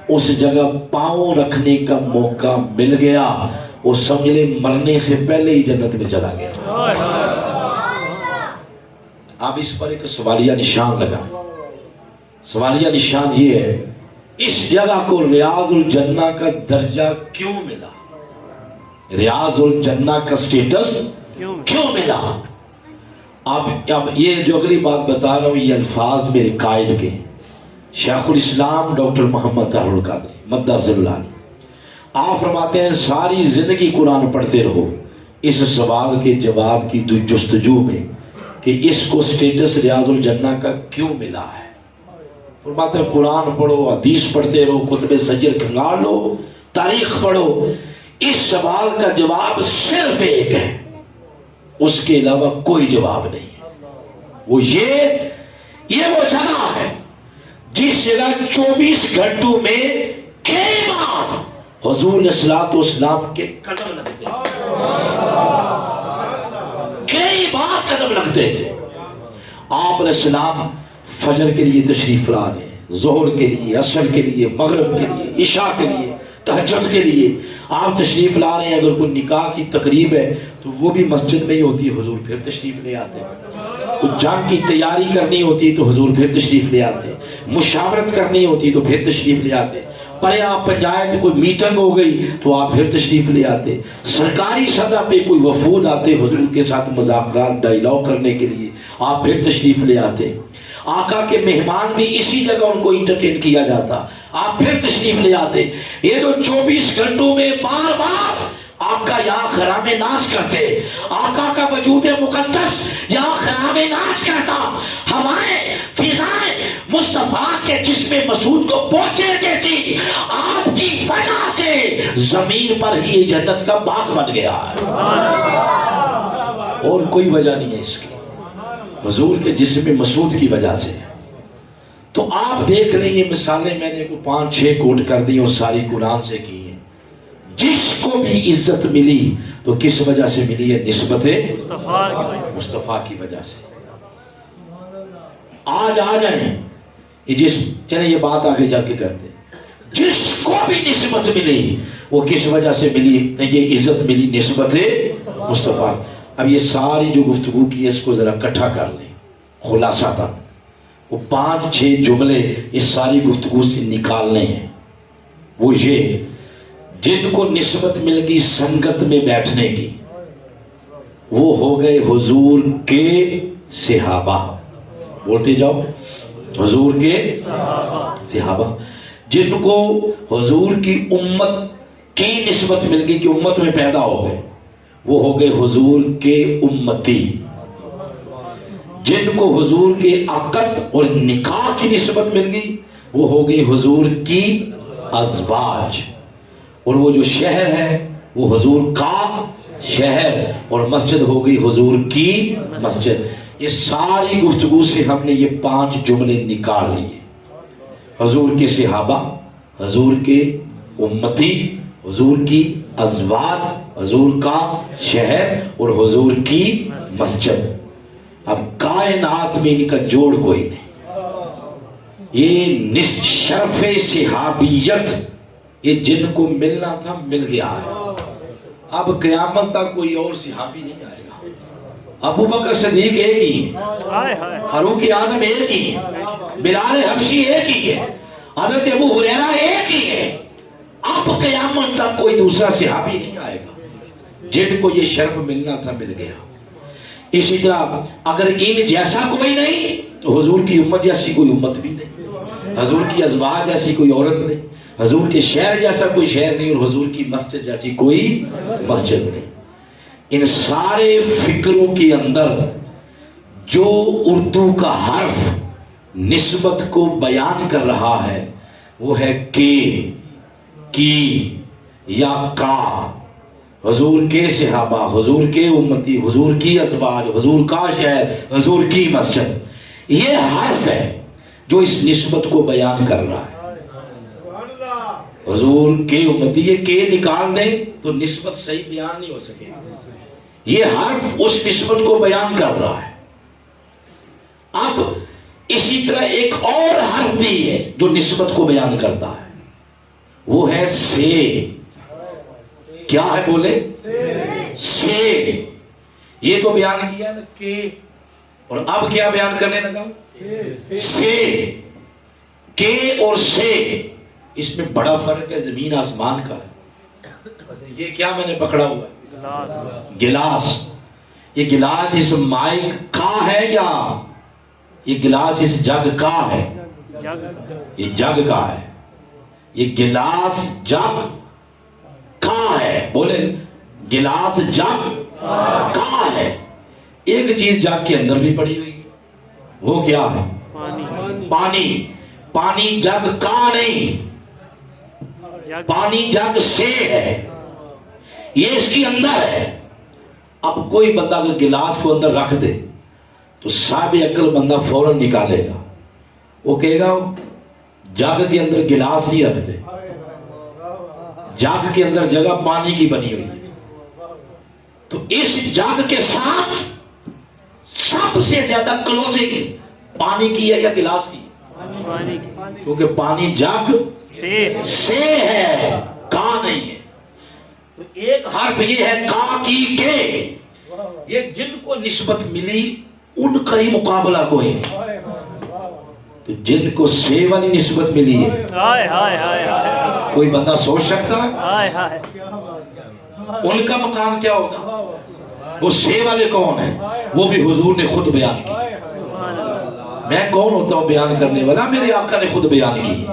اس جگہ پاؤں رکھنے کا موقع مل گیا، وہ سمجھ لے مرنے سے پہلے ہی جنت میں چلا گیا۔ اب اس پر ایک سوالیہ نشان لگا۔ سوالیہ نشان یہ ہے اس جگہ کو ریاض الجنہ کا درجہ کیوں ملا؟ ریاض الجنہ کا سٹیٹس کیوں ملا؟ اب یہ جو اگلی بات بتا رہا ہوں یہ الفاظ میرے قائد کے، شیخ الاسلام ڈاکٹر محمد طاہر القادری مدہ ذلال، آپ فرماتے ہیں ساری زندگی قرآن پڑھتے رہو اس سوال کے جواب کی جستجو میں کہ اس کو سٹیٹس ریاض الجنہ کا کیوں ملا ہے۔ فرماتے ہیں قرآن پڑھو، حدیث پڑھتے رہو، کتب سجر کھنگال لو، تاریخ پڑھو، اس سوال کا جواب صرف ایک ہے، اس کے علاوہ کوئی جواب نہیں ہے۔ وہ یہ وہ جگہ ہے جس جگہ 24 گھنٹوں میں کئی بار حضور علیہ الصلوۃ والسلام کے قدم لگتے تھے، کئی بار قدم لگتے تھے۔ آپ علیہ السلام فجر کے لیے تشریف لا رہے ہیں، ظہر کے لیے، عصر کے لیے، مغرب کے لیے، عشاء کے لیے، تہجد کے لیے آپ تشریف لا رہے ہیں۔ اگر کوئی نکاح کی تقریب ہے تو وہ بھی مسجد میں ہی ہوتی ہے، حضور پھر تشریف لے آتے ہیں۔ تو جنگ کی تیاری کرنی ہوتی تو حضور پھر تشریف لے آتے، مشاورت کرنی ہوتی تو پھر تشریف لے آتے، پریا پنچایت کوئی میٹنگ ہو گئی تو آپ پھر تشریف لے آتے، سرکاری سطح پہ کوئی وفود آتے حضور کے ساتھ مذاکرات ڈائیلاگ کرنے کے لیے آپ پھر تشریف لے آتے۔ آقا کے مہمان بھی اسی جگہ ان کو انٹرٹین کیا جاتا، آپ پھر تشریف لے آتے۔ یہ جو 24 گھنٹوں میں بار بار آقا یہاں خرام ناز کرتے، آقا کا وجود مقدس یہاں خرام ناز کرتا، ہوائیں فضائیں مصطفیٰ کے جسم مسعود کو پہنچے دیتی، آپ کی وجہ سے زمین پر ہی جنت کا باغ بن گیا ہے، اور کوئی وجہ نہیں ہے اس کی، حضور کے جسم مسعود کی وجہ سے۔ تو آپ دیکھ لیں یہ مثالیں میں نے 5-6 کوٹ کر دی اور ساری قرآن سے کی ہیں۔ جس کو بھی عزت ملی تو کس وجہ سے ملی ہے؟ نسبت مصطفیٰ کی وجہ سے۔ آج آ جائیں چلیں یہ بات آگے جا کے کرتے ہیں، جس کو بھی نسبت ملی وہ کس وجہ سے ملی؟ یہ عزت ملی نسبت مصطفیٰ۔ اب یہ ساری جو گفتگو کی ہے اس کو ذرا اکٹھا کر لیں خلاصہ تھا، وہ 5-6 جملے اس ساری گفتگو سے نکالنے ہیں۔ وہ یہ جن کو نسبت مل گئی سنگت میں بیٹھنے کی وہ ہو گئے حضور کے صحابہ، بولتے جاؤ، حضور کے صحابہ۔ جن کو حضور کی امت کی نسبت مل گئی کہ امت میں پیدا ہو گئے وہ ہو گئے حضور کے امتی۔ جن کو حضور کے عقد اور نکاح کی نسبت مل گئی وہ ہو گئی حضور کی ازواج، اور وہ جو شہر ہے وہ حضور کا شہر، اور مسجد ہو گئی حضور کی مسجد۔ یہ ساری گفتگو سے ہم نے یہ 5 جملے نکال لیے، حضور کے صحابہ، حضور کے امتی، حضور کی ازواج، حضور کا شہر اور حضور کی مسجد۔ اب کائنات میں ان کا جوڑ کوئی نہیں۔ یہ شرف صحابیت یہ جن کو ملنا تھا مل گیا ہے، اب قیامت تک کوئی اور صحابی نہیں آئے گا۔ ابو بکر صدیق ایک ہی ہے، فاروق اعظم ایک ہی ہے، بلال حبشی ایک ہی ہے، حضرت ابو ہریرہ ایک ہی ہے۔ اب قیامت تک کوئی دوسرا صحابی نہیں آئے گا۔ جن کو یہ شرف ملنا تھا مل گیا۔ اسی طرح اگر ان جیسا کوئی نہیں تو حضور کی امت جیسی کوئی امت بھی نہیں، حضور کی ازواج جیسی کوئی عورت نہیں، حضور کے شہر جیسا کوئی شہر نہیں، اور حضور کی مسجد جیسی کوئی مسجد نہیں۔ ان سارے فکروں کے اندر جو اردو کا حرف نسبت کو بیان کر رہا ہے وہ ہے کے، کی یا کا۔ حضور کے صحابہ، حضور کے امتی، حضور کی ازواج، حضور کا شہر، حضور کی مسجد، یہ حرف ہے جو اس نسبت کو بیان کر رہا ہے۔ حضور کے امتی، یہ کے نکال دیں تو نسبت صحیح بیان نہیں ہو سکے، یہ حرف اس نسبت کو بیان کر رہا ہے۔ اب اسی طرح ایک اور حرف بھی ہے جو نسبت کو بیان کرتا ہے، وہ ہے سے۔ کیا ہے بولے؟ سے۔ یہ تو بیان کیا نا کہ، اور اب کیا بیان کرنے لگا؟ سے۔ کے اور سے، اس میں بڑا فرق ہے، زمین آسمان کا ہے۔ یہ کیا میں نے پکڑا ہوا ہے؟ گلاس۔ یہ گلاس اس مائک کا ہے یا یہ گلاس اس جگ کا ہے؟ یہ جگ کا ہے، یہ گلاس جگ کا ہے، بولے گلاس جگ کا ہے۔ ایک چیز جگ کے اندر بھی پڑی ہوئی ہے، وہ کیا ہے؟ پانی۔ پانی جگ کا نہیں، پانی جگ سے ہے، یہ اس کے اندر ہے۔ اب کوئی بندہ اگر گلاس کو اندر رکھ دے تو صاحب عقل بندہ فوراً نکالے گا، وہ کہے گا جگ کے اندر گلاس نہیں رکھتے، جگ کے اندر جگہ پانی کی بنی ہوئی ہے۔ تو اس جگ کے ساتھ سب سے زیادہ کلوزنگ پانی کی ہے یا گلاس کی؟ کیونکہ پانی جگ سے ہے، کا نہیں ہے۔ تو ایک حرف یہ ہے کا کی کے، یہ جن کو نسبت ملی ان کا ہی مقابلہ کوئی نہیں۔ تو جن کو سے والی نسبت ملی ہے، کوئی بندہ سوچ سکتا ہے ان کا مقام کیا ہوگا؟ وہ سے والے کون ہیں؟ وہ بھی حضور نے خود بیان کی۔ میں کون ہوتا ہوں بیان کرنے والا؟ میرے آقا نے خود بیان کی۔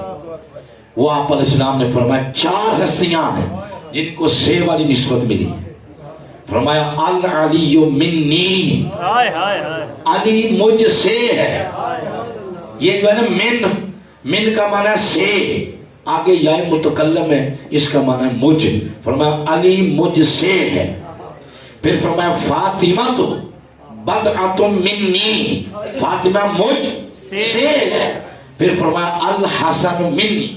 وہ آپ علیہ السلام نے فرمایا 4 ہستیاں ہیں جن کو سے والی نسبت ملی، فرمایا العلی منی، علی مجھ سے ہے۔ یہ جو ہے نا من کا معنی ہے سے، آگے یا متکلم ہے، اس کا معنی ہے مجھ۔ فرمایا علی مجھ سے ہے۔ پھر فرمایا فاطمہ تو بدعۃ منی، فاطمہ مجھ سے ہے۔ پھر فرمایا الحسن منی،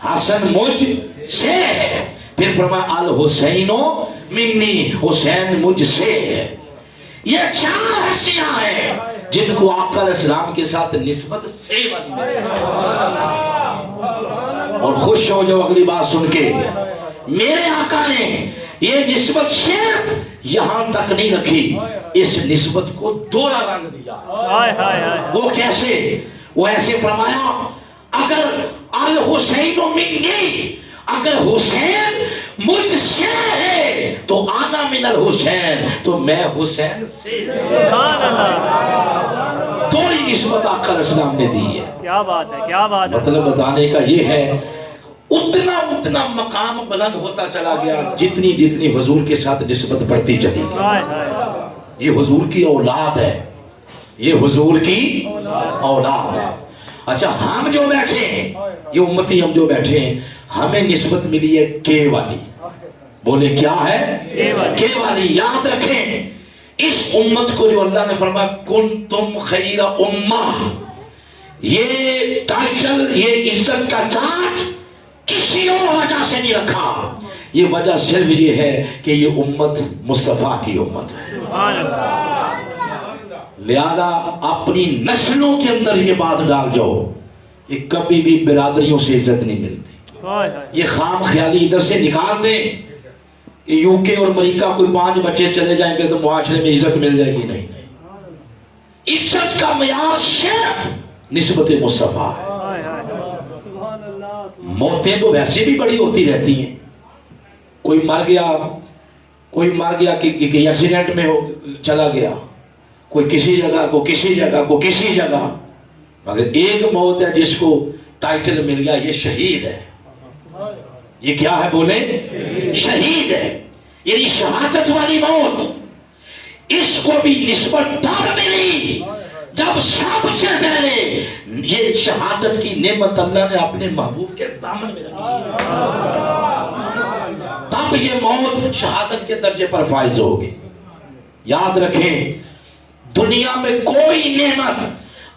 حسن مجھ سے ہے۔ پھر فرمایا الحسین منی، حسین مجھ سے ہے۔ یہ 4 ہستیاں ہیں جن کو آقا علیہ السلام کے ساتھ نسبت سے والی ہے۔ اور خوش ہو جو اگلی بات سن کے، میرے آقا نے یہ نسبت صرف یہاں تک نہیں رکھی، اس نسبت کو دوہرا رنگ دیا۔ وہ کیسے؟ وہ ایسے فرمایا اگر الحسین منی، اگر حسین مجھ سے ہے تو آنا من الحسین، تو میں حسین سے۔ دوہری نسبت آقا علیہ السلام نے دی ہے۔ کیا بات ہے، کیا بات ہے۔ مطلب بتانے کا یہ ہے اتنا اتنا مقام بلند ہوتا چلا گیا جتنی جتنی حضور کے ساتھ نسبت بڑھتی چلی گئی۔ یہ حضور کی اولاد ہے، یہ حضور کی اولاد ہے۔ اچھا ہم جو بیٹھے ہیں، یہ امتی ہم جو بیٹھے ہیں، ہمیں نسبت ملی ہے کے والی۔ بولے کیا ہے؟ کے والی۔ یاد رکھیں اس امت کو جو اللہ نے فرمایا کنتم خیر امہ، یہ ٹائٹل، یہ عزت کا تاج کسی اور وجہ سے نہیں رکھا، یہ وجہ صرف یہ ہے کہ یہ امت مصطفیٰ کی امت ہے۔ لہذا اپنی نسلوں کے اندر یہ بات ڈال جاؤ کہ کبھی بھی برادریوں سے عزت نہیں ملتی۔ یہ خام خیالی ادھر سے نکال دیں کہ یو کے اور امریکہ کوئی 5 بچے چلے جائیں گے تو معاشرے میں عزت مل جائے گی، نہیں۔ عزت کا معیار صرف نسبت مصطفیٰ ہے۔ موتیں تو ویسے بھی بڑی ہوتی رہتی ہیں، کوئی مر گیا کہ ایکسیڈنٹ میں چلا گیا، کوئی کسی جگہ کو کسی جگہ کو کسی جگہ، مگر ایک موت ہے جس کو ٹائٹل مل گیا، یہ شہید ہے۔ یہ کیا ہے؟ بولے شہید ہے، یعنی شہادت والی موت۔ اس کو بھی نسبت تب ملی جب سب سے پہلے یہ شہادت کی نعمت اللہ نے اپنے محبوب کے دامن میں رکھی، تب یہ موت شہادت کے درجے پر فائز ہوگی۔ یاد رکھیں دنیا میں کوئی نعمت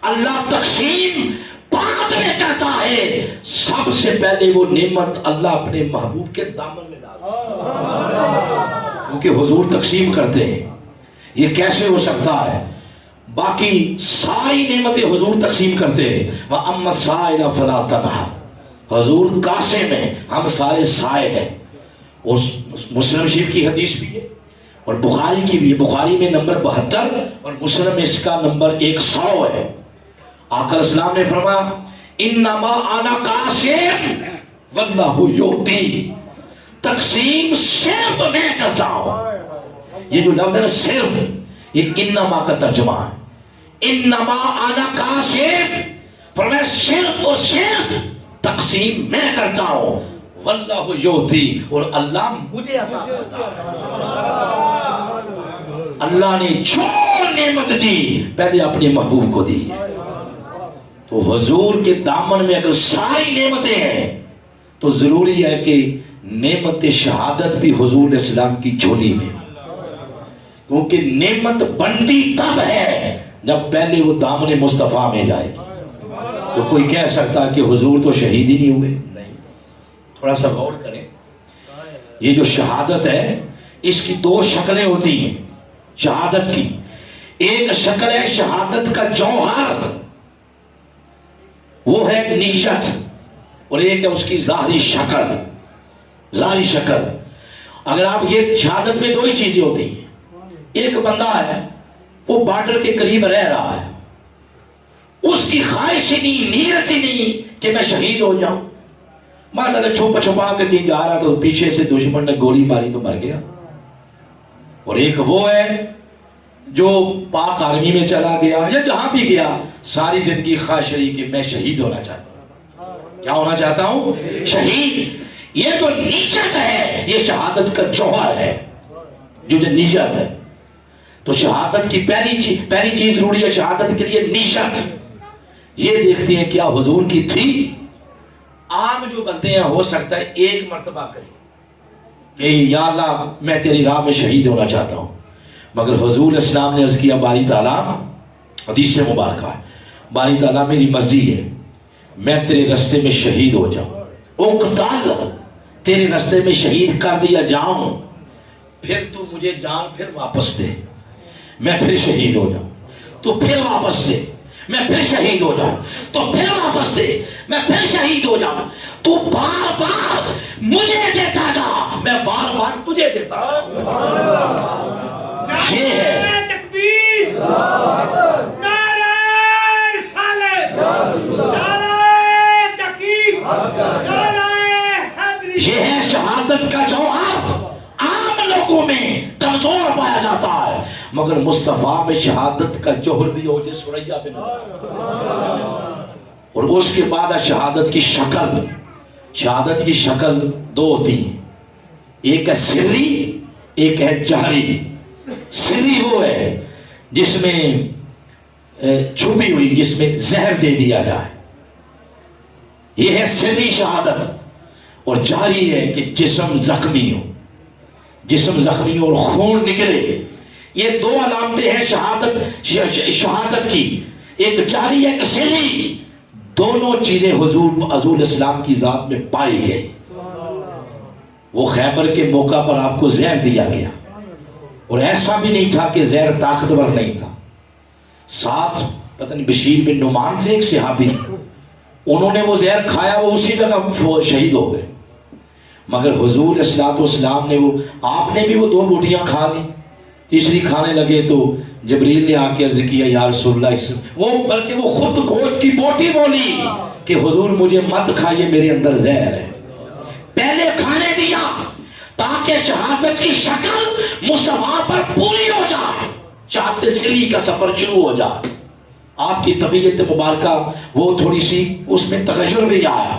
اللہ تقسیم بعد میں کرتا ہے، سب سے پہلے وہ نعمت اللہ اپنے محبوب کے دامن میں ڈالتا ہے، کیونکہ حضور تقسیم کرتے ہیں۔ یہ کیسے ہو سکتا ہے؟ باقی ساری نعمتیں حضور تقسیم کرتے ہیں، وَأَمَّا السَّائِلَ فَلَا تَنْهَرْ، حضور قاسم ہیں، ہم سارے سائل ہیں۔ اور مسلم شریف کی حدیث بھی ہے اور بخاری کی بھی ہے، بخاری میں نمبر 72 اور مسلم اس کا نمبر 100 ہے۔ آقا علیہ السلام نے فرمایا انما انا قاسم واللہ یعطی، تقسیم صرف میں کرتا ہوں۔ یہ جو لفظ ہے صرف، یہ انما کا ترجمہ ہے۔ انما انا قاسم فرمایا صرف اور صرف تقسیم میں کرتا ہوں، واللہ یؤتی، اور اللہ مجھے عطا کرتا ہے۔ اللہ نے جو نعمت دی پہلے اپنے محبوب کو دی ہے۔ تو حضور کے دامن میں اگر ساری نعمتیں ہیں تو ضروری ہے کہ نعمت شہادت بھی حضور اسلام کی جھولی میں، کیونکہ نعمت بنتی تب ہے جب پہلے وہ دامن مصطفیٰ میں جائے گی۔ تو کوئی کہہ سکتا کہ حضور تو شہید ہی نہیں ہوئے؟ نہیں، تھوڑا سا غور کریں۔ یہ جو شہادت ہے اس کی دو شکلیں ہوتی ہیں شہادت کی۔ ایک شکل ہے شہادت کا جوہر، وہ ہے نیت، اور ایک ہے اس کی ظاہری شکل۔ ظاہری شکل، اگر آپ یہ شہادت میں دو ہی چیزیں ہوتی ہیں۔ ایک بندہ ہے وہ بارڈر کے قریب رہ رہا ہے، اس کی خواہش ہی نہیں، نیت ہی نہیں کہ میں شہید ہو جاؤں، مارا تو چھپا چھپا کے کہیں جا رہا تو پیچھے سے دشمن نے گولی ماری تو مر گیا۔ اور ایک وہ ہے جو پاک آرمی میں چلا گیا یا جہاں بھی گیا، ساری زندگی خواہش رہی کہ میں شہید ہونا چاہتا ہوں۔ کیا ہونا چاہتا ہوں؟ شہید۔ یہ جو نیت ہے یہ شہادت کا جوہر ہے، جو نیت ہے۔ تو شہادت کی پہلی چیز ضروری ہے شہادت کے لیے نیت۔ یہ دیکھتے ہیں کیا حضور کی تھی۔ عام جو بندے ہیں ہو سکتا ہے ایک مرتبہ کریں کہ یا اللہ میں تیری راہ میں شہید ہونا چاہتا ہوں، مگر حضور اسلام نے عرض کیا باری تعالیٰ، حدیث مبارکہ ہے، باری تعالیٰ میری مرضی ہے میں تیرے رستے میں شہید ہو جاؤں، اقتل، تیرے رستے میں شہید کر دیا جاؤں، پھر تو مجھے جان پھر واپس دے، میں پھر شہید ہو جاؤں، تو پھر واپس دے، میں پھر شہید ہو جاؤں، تو پھر واپس دے، میں پھر شہید ہو جاؤں، تو بار بار مجھے دیتا جا، میں بار بار تجھے دیتا جا۔ یہ ہے تکبیر، نعرہ رسالت، نعرہ تحقیق، نعرہ حیدری۔ یہ ہے شہادت کا جوہر، عام لوگوں میں کمزور پایا جاتا ہے، مگر مصطفیٰ میں شہادت کا جوہر بھی ہو جائے سوریا پہ نظر۔ اور اس کے بعد شہادت کی شکل، شہادت کی شکل دو ہوتی ہیں، ایک ہے سری، ایک ہے جہری۔ سری وہ ہے جس میں چھپی ہوئی، جس میں زہر دے دیا جائے، یہ ہے سری شہادت۔ اور جاری ہے کہ جسم زخمی ہو، جسم زخمی ہو اور خون نکلے۔ یہ دو علامتیں ہیں شہادت کی، ایک جاری ہے، ایک سری۔ دونوں چیزیں حضور اسلام کی ذات میں پائی گئی۔ وہ خیبر کے موقع پر آپ کو زہر دیا گیا، اور ایسا بھی نہیں تھا کہ زہر طاقتور نہیں تھا۔ ساتھ پتہ نہیں بشیر بن نعمان تھے ایک صحابی، انہوں نے وہ زہر کھایا، وہ اسی جگہ شہید ہو گئے۔ مگر حضور اسلام نے آپ نے بھی وہ دو بوٹیاں کھا لی، تیسری کھانے لگے تو جبریل نے آ کے عرض کیا یا رسول اللہ، وہ بلکہ وہ خود گوشت کی بوٹی بولی کہ حضور مجھے مت کھائیے، میرے اندر زہر ہے۔ پہلے کھانے دیا تاکہ شہادت کی شکل مصطفیٰ پر پوری ہو جائے، شہادت سری کا سفر شروع ہو جائے۔ آپ کی طبیعت مبارکہ وہ تھوڑی سی اس میں تغیر بھی آیا،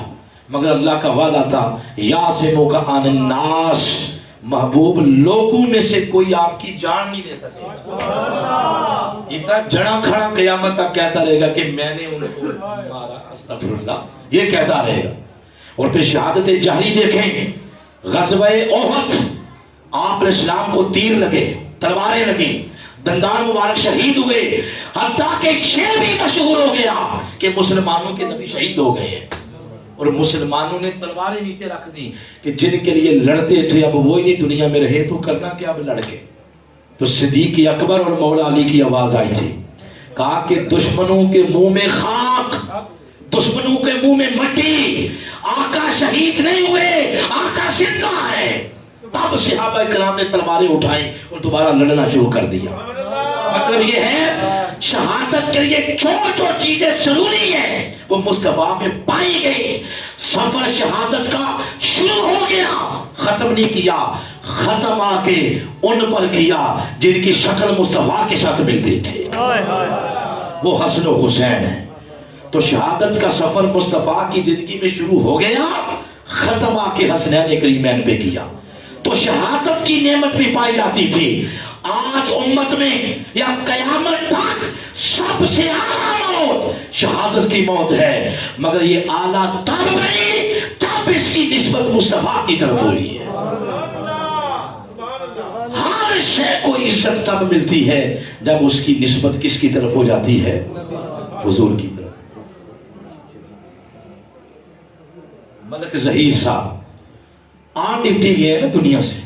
مگر اللہ کا وعدہ تھا یاسمک عن الناس، محبوب لوگوں میں سے کوئی آپ کی جان نہیں لے سکے۔ اتنا جڑا کھڑا قیامت تک کہتا رہے گا کہ میں نے ان کو مارا، استغفر اللہ، یہ کہتا رہے گا۔ اور پھر شہادت جہری دیکھیں، غزوہ احد، آپ اسلام کو تیر لگے، تلواریں لگیں، دندان مبارک شہید ہوئے، حتیٰ کہ یہ بھی مشہور ہو گیا کہ مسلمانوں کے نبی شہید ہو گئے ہیں۔ اور مسلمانوں نے تلواریں نیچے رکھ دی کہ جن کے لیے لڑتے تھے اب وہی نہیں دنیا میں رہے تو کرنا کیا اب لڑ کے۔ تو صدیق اکبر اور مولا علی کی آواز آئی تھی، کہا کہ دشمنوں کے منہ میں خاک، دشمنوں کے منہ میں مٹی، آقا شہید نہیں ہوئے، آقا زندہ ہے۔ تب صحابہ کرام نے تلواریں اٹھائیں اور دوبارہ لڑنا شروع کر دیا۔ مطلب یہ ہے شہادت کے لیے جو جو چیزیں ضروری ہیں وہ مصطفیٰ میں پائی گئی۔ سفر شہادت کا شروع ہو گیا، ختم نہیں کیا، ختم آ کے ان پر کیا جن کی شکل مصطفیٰ کے ساتھ ملتی تھی، وہ حسن و حسین ہے۔ تو تو شہادت کا سفر مصطفیٰ کی زندگی میں شروع ہو گیا، ختم آ کے حسنین کریمین پہ کیا، تو شہادت کی نعمت بھی پائی جاتی تھی۔ آج امت میں یا قیامت تک سب سے اعلیٰ موت شہادت کی موت ہے، مگر یہ اعلیٰ تب نہیں جب اس کی نسبت مصطفیٰ کی طرف ہو رہی ہے۔ ہر شے کو عزت تب ملتی ہے جب اس کی نسبت کس کی طرف ہو جاتی ہے؟ حضور کی طرف۔ ملک ظہیر صاحب آن ڈیوٹی گئے ہیں نا دنیا سے،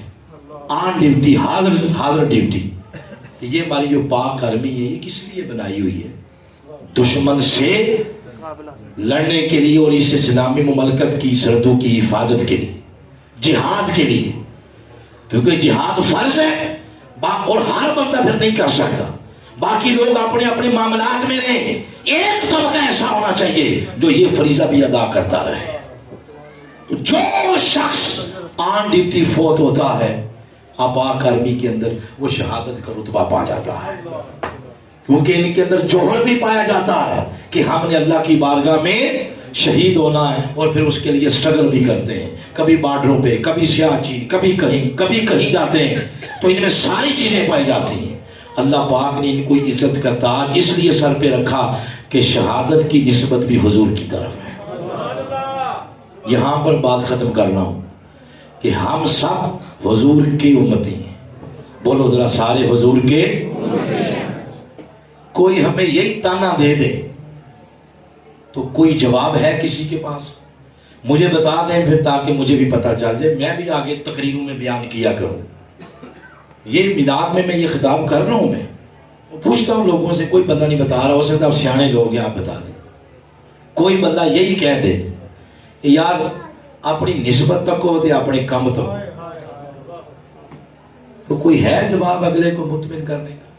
آن ڈیوٹی، حاضر ڈیوٹی۔ یہ ہماری جو پاک آرمی ہے یہ کس لیے بنائی ہوئی ہے؟ دشمن سے لڑنے کے لیے اور اس اسلامی مملکت کی سرحدوں کی حفاظت کے لیے، جہاد کے لیے، کیونکہ جہاد فرض ہے اور ہر بندہ پھر نہیں کر سکتا۔ باقی لوگ اپنے اپنے معاملات میں رہیں، ایک طبقہ ایسا ہونا چاہیے جو یہ فریضہ بھی ادا کرتا رہے۔ جو شخص آن ڈیوٹی فوت ہوتا ہے پاک آرمی کے اندر، وہ شہادت کا رتبہ پا جاتا ہے، کیونکہ ان کے اندر جوہر بھی پایا جاتا ہے کہ ہم نے اللہ کی بارگاہ میں شہید ہونا ہے، اور پھر اس کے لیے سٹرگل بھی کرتے ہیں، کبھی بارڈروں پہ، کبھی سیاچین، کبھی کہیں جاتے ہیں، تو ان میں ساری چیزیں پائی جاتی ہیں۔ اللہ پاک نے ان کو عزت کا تاج اس لیے سر پہ رکھا کہ شہادت کی نسبت بھی حضور کی طرف ہے۔ یہاں پر بات ختم کرنا ہوں کہ ہم سب حضور کی امتی ہیں، بولو ذرا سارے حضور کے۔ کوئی ہمیں یہی تانا دے دے تو کوئی جواب ہے کسی کے پاس؟ مجھے بتا دیں پھر، تاکہ مجھے بھی پتہ چل جائے، میں بھی آگے تقریروں میں بیان کیا کروں۔ یہ میلاد میں یہ خطاب کر رہا ہوں، میں پوچھتا ہوں لوگوں سے، کوئی بندہ نہیں بتا رہا، ہو سکتا آپ سیانے لوگ ہیں، آپ بتا دیں۔ کوئی بندہ یہی کہہ دے کہ یار اپنی نسبت تک ہو دے، اپنے کم تک، تو کوئی ہے جواب اگلے کو مطمئن کرنے کا؟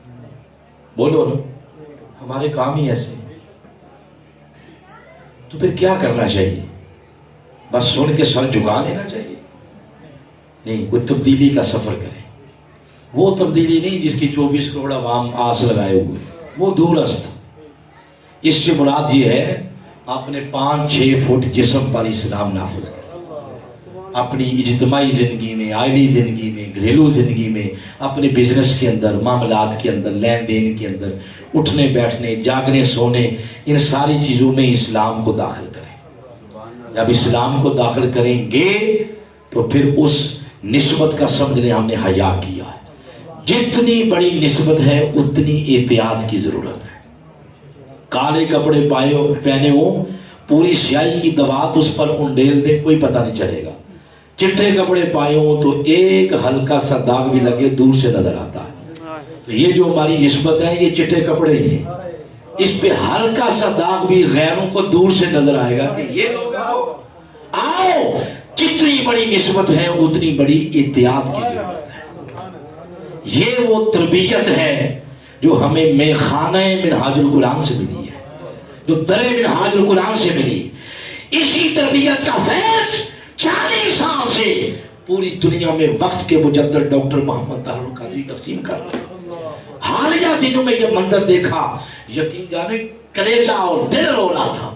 بولو نا، ہمارے کام ہی ایسے ہیں۔ تو پھر کیا کرنا چاہیے؟ بس سن کے سر جھکا لینا چاہیے؟ نہیں، کوئی تبدیلی کا سفر کریں۔ وہ تبدیلی نہیں جس کی 24 کروڑ عوام آس لگائے ہوئے، وہ دور است۔ اس سے مراد یہ ہے اپنے 5-6 فٹ جسم پر اسلام نافذ کریں، اپنی اجتماعی زندگی میں، آئلی زندگی میں، گھریلو زندگی میں، اپنے بزنس کے اندر، معاملات کے اندر، لین دین کے اندر، اٹھنے بیٹھنے، جاگنے سونے، ان ساری چیزوں میں اسلام کو داخل کریں۔ جب اسلام کو داخل کریں گے تو پھر اس نسبت کا سمجھنے ہم نے حیا کیا ہے۔ جتنی بڑی نسبت ہے اتنی احتیاط کی ضرورت ہے۔ کالے کپڑے پہنے ہوں، پوری سیاہی کی دوات اس پر انڈیل دیں، کوئی پتہ نہیں چلے گا۔ چٹے کپڑے پائے ہوں تو ایک ہلکا سا داغ بھی لگے دور سے نظر آتا ہے۔ تو یہ جو ہماری نسبت ہے یہ چٹے کپڑے ہی ہیں، اس پہ ہلکا سا داغ بھی غیروں کو دور سے نظر آئے گا کہ یہ لوگ آؤ۔ جتنی بڑی نسبت ہے اتنی بڑی احتیاط کی ضرورت ہے۔ یہ وہ تربیت ہے جو ہمیں میخانہ منہاج القرآن سے ملی ہے، جو در منہاج القرآن سے ملی۔ اسی تربیت کا فیض 40 سال سے پوری دنیا میں وقت کے مجدد ڈاکٹر محمد طاہر القادری تقسیم کر رہے ہیں۔ حالیہ دنوں میں یہ منظر دیکھا، یقین جانے کلیجہ اور دل رو رہا تھا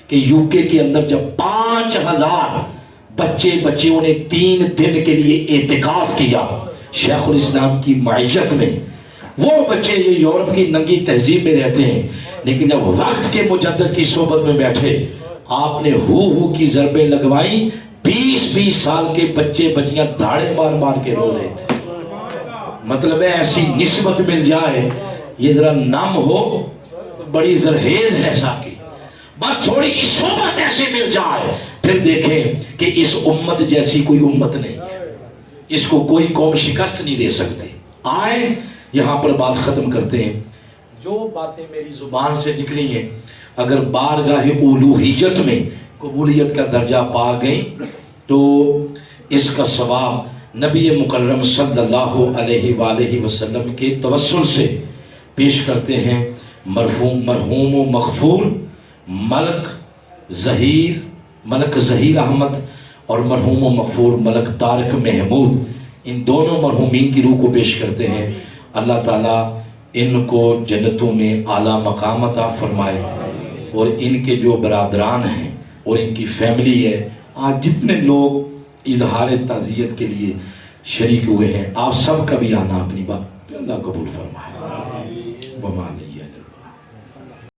کہ یوکے کے اندر جب 5000 بچیوں نے 3 دن کے لیے اعتکاف کیا شیخ الاسلام کی معیشت میں۔ وہ بچے یہ یورپ کی ننگی تہذیب میں رہتے ہیں، لیکن جب وقت کے مجدد کی صحبت میں بیٹھے آپ نے ہو کی ضربیں لگوائیں، 20 سال کے بچے بچیاں دھاڑے مار مار کے رو رہے تھے۔ مطلب ہے ایسی نسبت مل جائے، یہ ذرا نم ہو، بڑی زرہیز ہے ساکی، بس تھوڑی سی صحبت ایسے مل جائے، پھر دیکھیں کہ اس امت جیسی کوئی امت نہیں ہے، اس کو کوئی قوم شکست نہیں دے سکتے۔ آئیں یہاں پر بات ختم کرتے ہیں۔ جو باتیں میری زبان سے نکلی ہیں اگر بارگاہ الوہیت میں قبولیت کا درجہ پا گئی تو اس کا ثواب نبی مکرم صلی اللہ علیہ وآلہ وسلم کے توسل سے پیش کرتے ہیں۔ مرحوم و مغفور ملک ظہیر احمد اور مرحوم و مغفور ملک طارق محمود، ان دونوں مرحومین کی روح کو پیش کرتے ہیں۔ اللہ تعالیٰ ان کو جنتوں میں اعلیٰ مقام عطا فرمائے، اور ان کے جو برادران ہیں اور ان کی فیملی ہے، آج جتنے لوگ اظہار تعزیت کے لیے شریک ہوئے ہیں، آپ سب کا بھی آنا اپنی بات اللہ قبول فرمائے۔